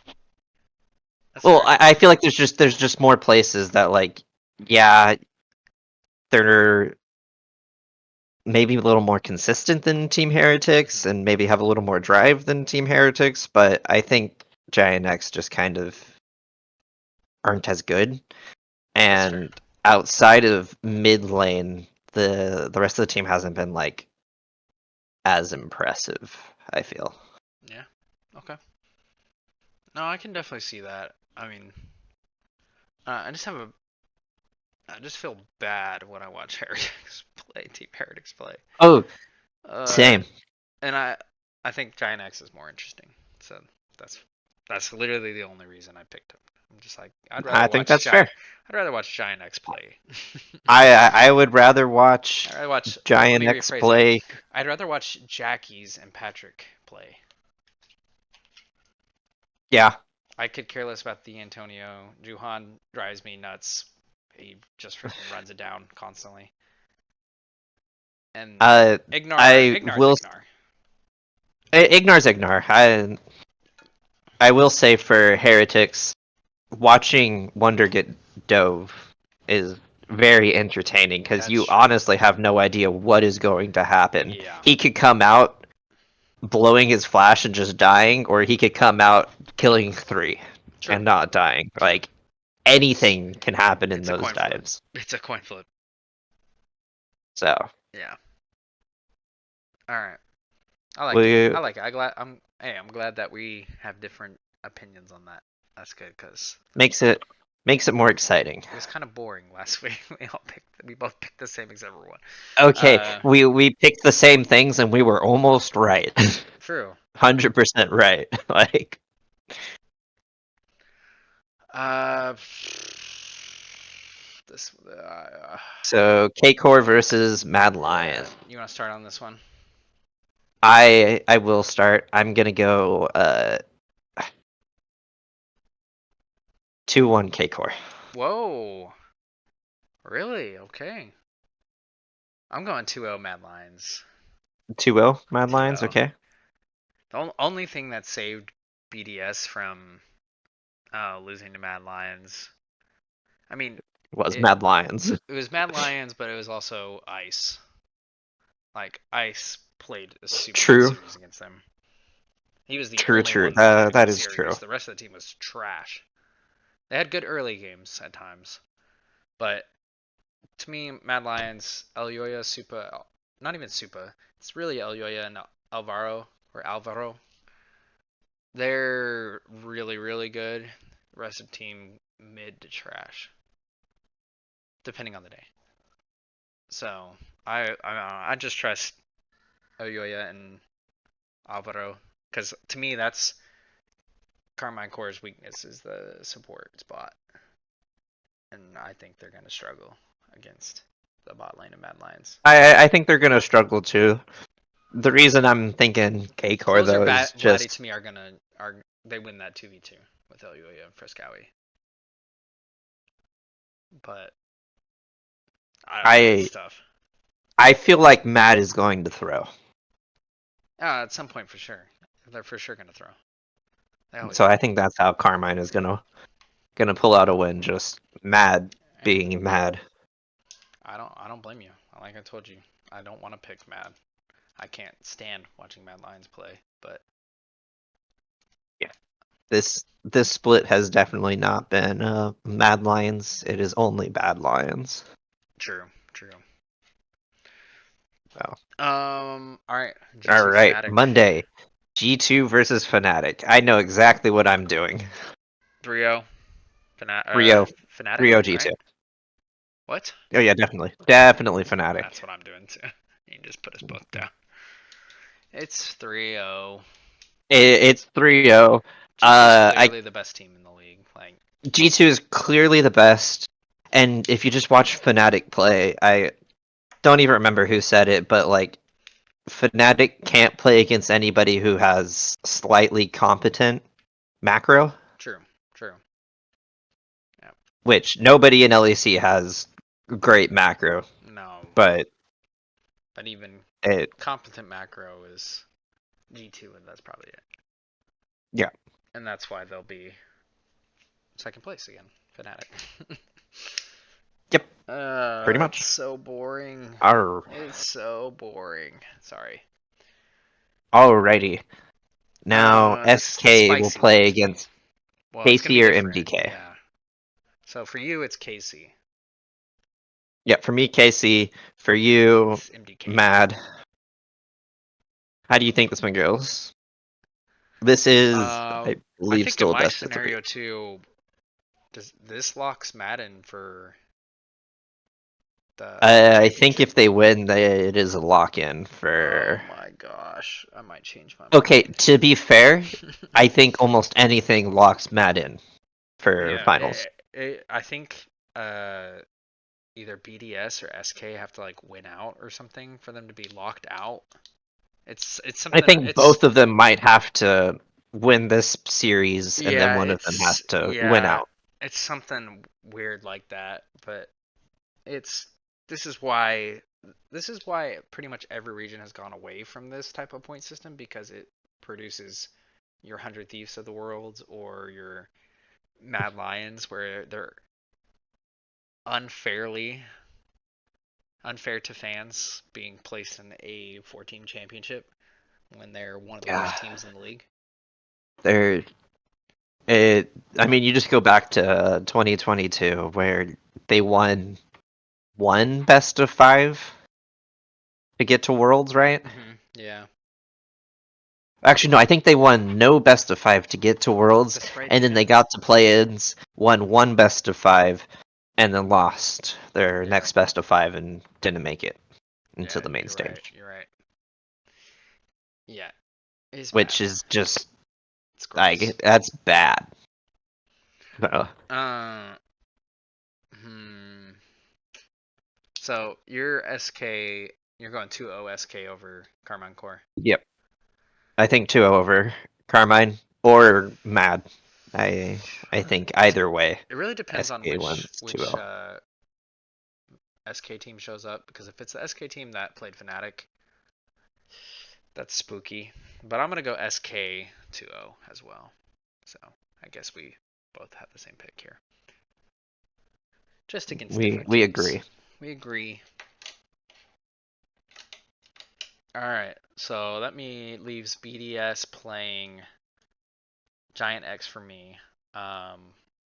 That's Well, fair. I feel like there's just more places that like, yeah, they're maybe a little more consistent than Team Heretics and maybe have a little more drive than Team Heretics, but I think Giant X just kind of aren't as good. That's fair. And outside of mid lane, the rest of the team hasn't been like as impressive, I feel. Yeah. Okay. No, I can definitely see that. I mean, I just feel bad when I watch Heretics play, Team Heretics play. Oh, Uh, same. and I think Giant X is more interesting. So that's that's literally the only reason I picked him. I'm just like I think that's fair. I'd rather watch Giant X play. I would rather watch I'd rather watch. Let Giant me X rephrase that. play. I'd rather watch Jackie's and Patrick play. Yeah, I could care less about the Antonio. Juhan drives me nuts. He just freaking runs it down constantly. And uh, I Ignar's will Ignar. Ignar's Ignar. I will say for Heretics, watching Wonder get dove is very entertaining because That's you true. honestly have no idea what is going to happen. Yeah. He could come out blowing his flash and just dying, or he could come out killing 3 True. and not dying. True. Like anything can happen in It's a those coin flip. dives. It's a coin flip. So Yeah. All right. I like it. we I like it. I'm glad that we have different opinions on that. That's good because makes it more exciting. it was kind of boring last week. We both picked the same except for one. Okay, Uh, we picked the same things and we were almost right. true. 100% right. Like Uh, so K-Core versus Mad Lion. you want to start on this one? I will start. I'm gonna go 2-1 K-Core. Whoa. Really? Okay. I'm going 2-0 Mad Lions. 2-0 Mad Lions, 2-0. okay. The only thing that saved BDS from losing to Mad Lions. I mean, Was it Mad Lions. it was Mad Lions, but it was also Ice. Like Ice played a super good True. series against them. He was the True, only true. one that played a That good is true. series. The rest of the team was trash. They had good early games at times, but to me, Mad Lions, Elyoya, Supa, not even Supa. It's really Elyoya and Alvaro. They're really, really good. The rest of the team mid to trash, depending on the day. So I just trust Elyoya and Alvaro because to me that's Carmine Core's weakness is the support spot, and I think they're gonna struggle against the bot lane of Mad Lions. I think they're gonna struggle too. The reason I'm thinking K-Core Closer though is Vladdy just to me are they win that 2v2 with Eluia and Frescowie. But I don't know. It's I tough. I feel like Matt is going to throw. At some point for sure. They're for sure gonna throw. They always So do. I think that's how Carmine is gonna pull out a win. Just mad And being mad. I don't blame you. Like I told you, I don't want to pick Mad. I can't stand watching Mad Lions play, but Yeah. This split has definitely not been Mad Lions. It is only Bad Lions. true. Wow. All right. All G2 right, Fnatic Monday, G2 versus Fnatic. I know exactly what I'm doing. 3-0. 3-0, Fnatic, 3-0 right? G2. What? Oh yeah, definitely Fnatic. That's what I'm doing too. You can just put us both down. It's 3-0. It's 3-0. G2 is I clearly the best team in the league. Like G2 is clearly the best, and if you just watch Fnatic play, I don't even remember who said it, but like Fnatic can't play against anybody who has slightly competent macro, true. Yeah. which nobody in LEC has great macro, No, but but even it competent macro is G2, and that's probably it. yeah. And that's why they'll be second place again. Fnatic. Yep, pretty It's much. so boring. Arr. It's so boring. Sorry. Alrighty. Now This is SK will spicy. play against Well, it's gonna be KC or different. MDK. Yeah. So for you, it's KC. Yeah, for me, KC. For you, It's MDK. Mad. How do you think this one goes? This is, I I believe, think in still a my best of three. scenario too, does this locks Madden for the I think championship? if they win, it is a lock-in Oh for. my gosh, I might change my Okay, mind. to be fair, I think almost anything locks Mad in for Yeah, finals. I think uh either BDS or SK have to like win out or something for them to be locked out. It's I something. think both of them might have to win this series, and then Yeah, one of them has to win yeah, out. it's something weird like that. But it's this is why pretty much every region has gone away from this type of point system because it produces your 100 Thieves of the world or your Mad Lions where they're unfairly unfair to fans being placed in a 14 championship when they're one of the Yeah, worst teams in the league. they're it. I mean, you just go back to 2022 where they won one best of five to get to Worlds, right? Yeah, Actually, no, I think they won no best of five to get to Worlds, that's right. and They then they did. got to play-ins, won one best of five, and then lost their Yeah, next best of five and didn't make it into yeah, the main you're right. stage, You're right. Yeah, it's which bad. is just It's gross. like that's bad. Uh, hmm. So your SK, you're going 2-0 SK over Carmine Core. Yep, I think 2 over Carmine or Mad. I think either way, It really depends on SK wins which 2-0. SK team shows up because if it's the SK team that played Fnatic, that's spooky. But I'm gonna go SK 2-0 as well. So I guess we both have the same pick here, just against different We teams. agree. We agree. All right, so that leaves BDS playing Giant X for me.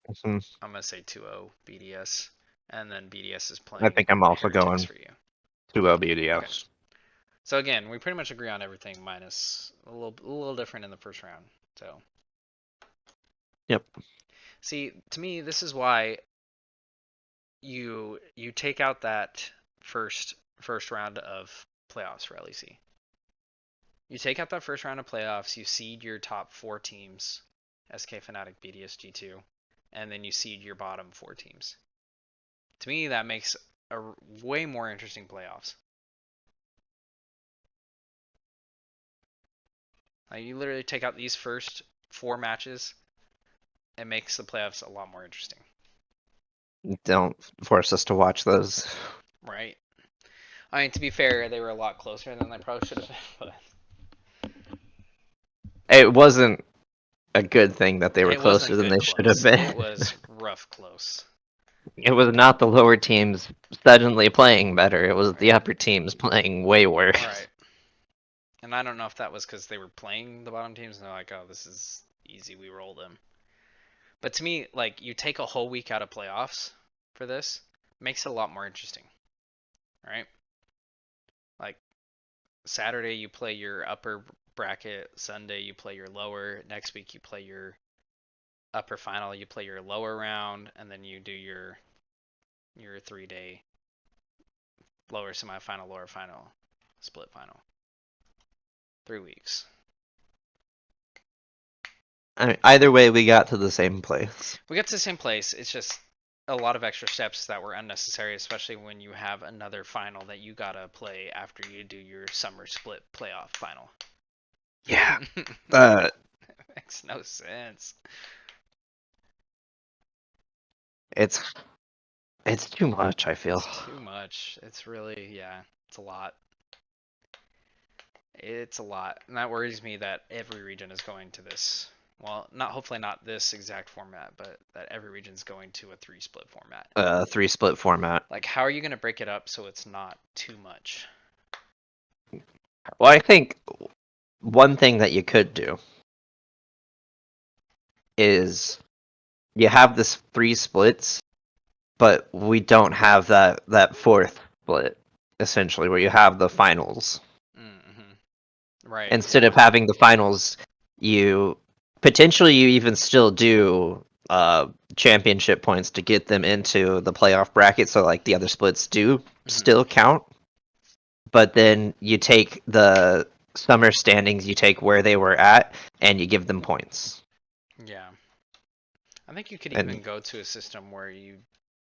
Mhm. I'm gonna say 2-0 BDS, and then BDS is I playing think I'm also Heretics going for you. 2-0 Okay. BDS. So again, we pretty much agree on everything, minus a little different in the first round. So Yep. see, to me, this is why you take out that first round of playoffs for LEC. You take out that first round of playoffs, you seed your top four teams, SK Fnatic, BDS, G2, and then you seed your bottom four teams. To me, that makes a way more interesting playoffs. Like you literally take out these first 4 matches, it makes the playoffs a lot more interesting, Don't force us to watch those. right? I mean, to be fair, they were a lot closer than they probably should have been, but It wasn't a good thing that they were it wasn't closer than good they should have close. been. It was rough close. It was not the lower teams suddenly playing better. It was the Right. upper teams playing way worse. Right. And I don't know if that was because they were playing the bottom teams and they're like, oh, this is easy, we roll them. But to me, like, you take a whole week out of playoffs for this, makes it a lot more interesting, right? Like, Saturday you play your upper bracket, Sunday you play your lower, next week you play your upper final, you play your lower round, and then you do your 3-day lower semifinal, lower final, split final. 3 weeks. I mean, either way, we got to the same place. We got to the same place. It's just a lot of extra steps that were unnecessary, especially when you have another final that you gotta play after you do your summer split playoff final. Yeah. Makes no sense. It's too much, I feel. It's too much. It's really, yeah, it's a lot. It's a lot. And that worries me that every region is going to this. Well, hopefully not this exact format, but that every region is going to a 3-split format. 3-split format. Like, how are you going to break it up so it's not too much? Well, I think one thing that you could do is you have this 3 splits, but we don't have that 4th split, essentially, where you have the finals. Mm-hmm. Right. Instead of having the finals, you even still do championship points to get them into the playoff bracket, so like the other splits do still count. But then you take the summer standings, you take where they were at, and you give them points. Yeah. I think you could even go to a system where you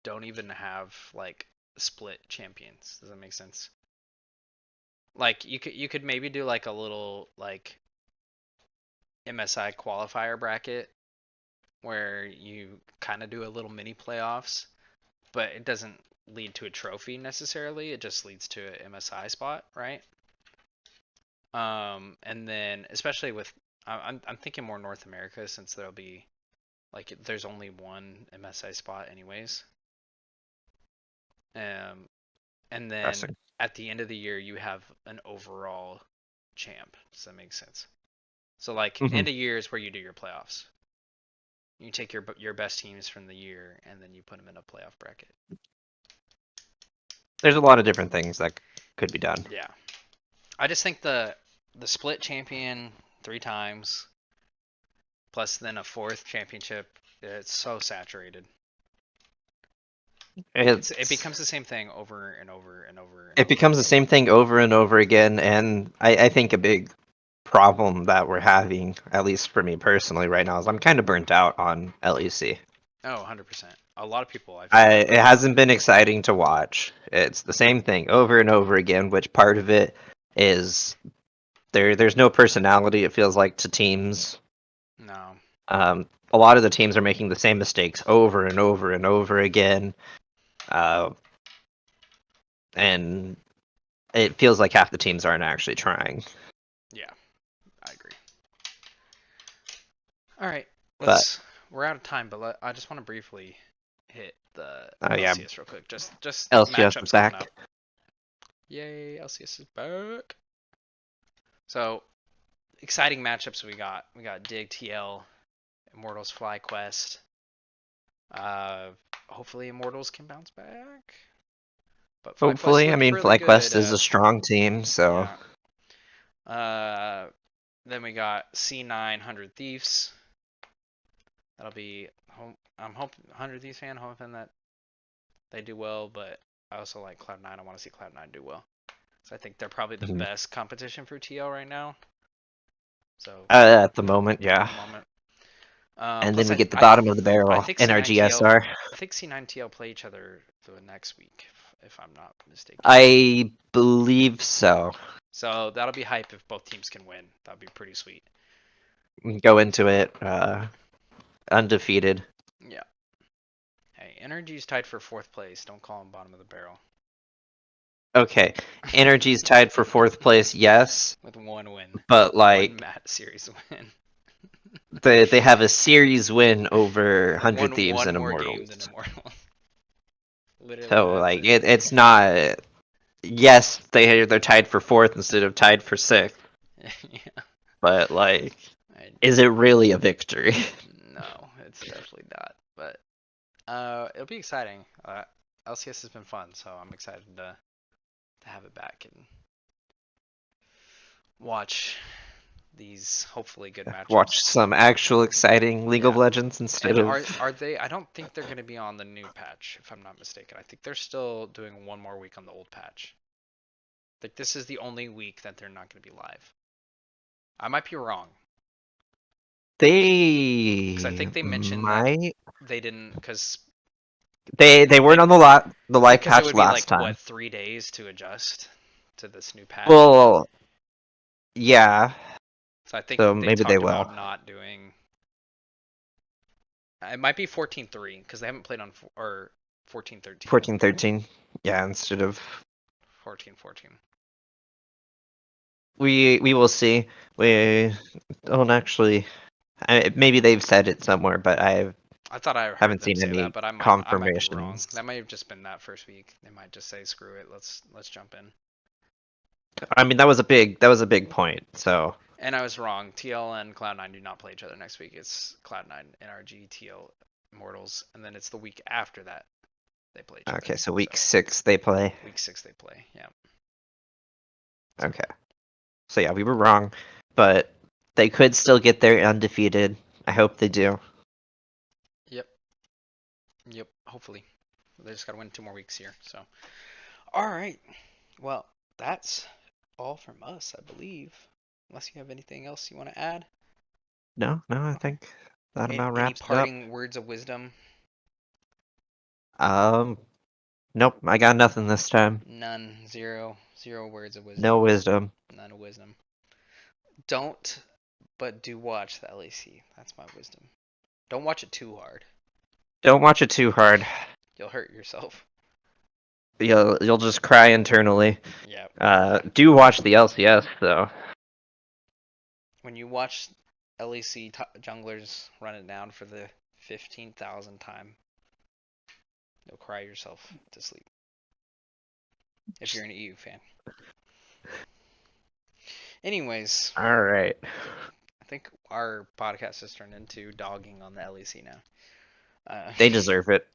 don't even have like split champions. Does that make sense? Like you could maybe do like a little like MSI qualifier bracket where you kind of do a little mini playoffs, but it doesn't lead to a trophy necessarily. It just leads to an MSI spot, right? And then especially with I'm thinking more North America since there'll be like there's only one MSI spot anyways. And then at the end of the year you have an overall champ. Does that make sense? So like end of year is where you do your playoffs. You take your best teams from the year and then you put them in a playoff bracket. There's a lot of different things that could be done. Yeah. I just think the split champion 3 times plus then a 4th championship, it's so saturated. It becomes the same thing over and over and over. It becomes the same thing over and over again, and I think a big problem that we're having, at least for me personally right now, is I'm kind of burnt out on LEC. Oh, 100%. A lot of people. It hasn't been exciting to watch. It's the same thing over and over again, which part of it is there's no personality, it feels like, to teams. No. A lot of the teams are making the same mistakes over and over and over again. And it feels like half the teams aren't actually trying. Yeah, I agree. All right, we're out of time, but I just want to briefly hit the LCS real quick. Just LCS matchups is back. coming up. Yay, LCS is back. So exciting matchups we got. We got Dig TL, Immortals FlyQuest. Hopefully Immortals can bounce back. But hopefully, I mean, really FlyQuest good, is a strong team, so. Yeah. Then we got C9 100 Thieves. That'll be. I'm hoping 100 Thieves fan, hoping that they do well, but I also like Cloud9. I want to see Cloud9 do well. So I think they're probably the best competition for TL right now. So at the moment, yeah. At the moment. And then we get the bottom of the barrel in our GSR. I think C9 TL play each other for the next week, if I'm not mistaken. I believe so. So that'll be hype if both teams can win. That'd be pretty sweet. Go into it undefeated. Yeah. Hey, Energy's tied for 4th place. Don't call them bottom of the barrel. Okay, Energy's tied for 4th place, yes, With 1 win. but 1 like mat series win. they have a series win over They 100 won Thieves one and more Immortals. game than Immortals. Literally, So that's like it. it's not. Yes, they're tied for 4th instead of tied for 6th, Yeah. but like, I, is it really a victory? no, it's definitely not. But it'll be exciting. LCS has been fun, so I'm excited to have it back and watch these hopefully good Watch matchups. some actual exciting League of Yeah. Legends instead And of. are they? I don't think they're going to be on the new patch, if I'm not mistaken. I think they're still doing 1 more week on the old patch. Like this is the only week that they're not going to be live. I might be wrong because I They think they mentioned that might. they didn't because They weren't on the live because it patch would be last like time. what 3 days to adjust to this new patch. Well, yeah. So I think So they maybe they talked will. about not doing. It might be 14-3 because they haven't played on or 14-13. 14-13. Yeah, instead of 14-14. we will see. We don't actually. Maybe they've said it somewhere, but I I thought I heard haven't them seen say that, any but I might be wrong. confirmations. That might have just been that first week. They might just say screw it. Let's jump in. I mean, that was a big point. So And I was wrong. TL and Cloud9 do not play each other next week. It's Cloud9, NRG, TL, Immortals, and then it's the week after that they play each other. okay, so week 6 they play. Week 6 they play. Yeah. Okay, so yeah, we were wrong, but they could still get there undefeated. I hope they do. Yep. Yep. Hopefully, they just gotta win 2 more weeks here. So, all right. Well, that's all from us, I believe. Unless you have anything else you want to add. No, I think that about Any wraps it up. parting words of wisdom? Um, nope, I got nothing this time. None. Zero words of No wisdom. wisdom. None of wisdom. Don't, but do watch the LEC. That's my wisdom. Don't watch it too hard. Don't watch it too hard. You'll hurt yourself. You'll just cry internally. Yeah. Do watch the LCS though. When you watch LEC junglers run it down for the 15,000th time, you'll cry yourself to sleep. If you're an EU fan. Anyways, All right. I think our podcast has turned into dogging on the LEC now. They deserve it.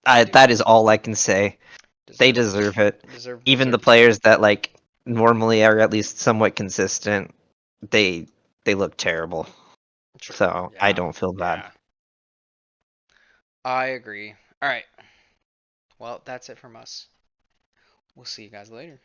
They do. That is all I can say. They Deserve deserve it. Even the deserve to be. players that like normally are at least somewhat consistent, they they look terrible. True. So I Yeah. don't feel bad. Yeah. I agree. All right. Well, that's it from us. We'll see you guys later.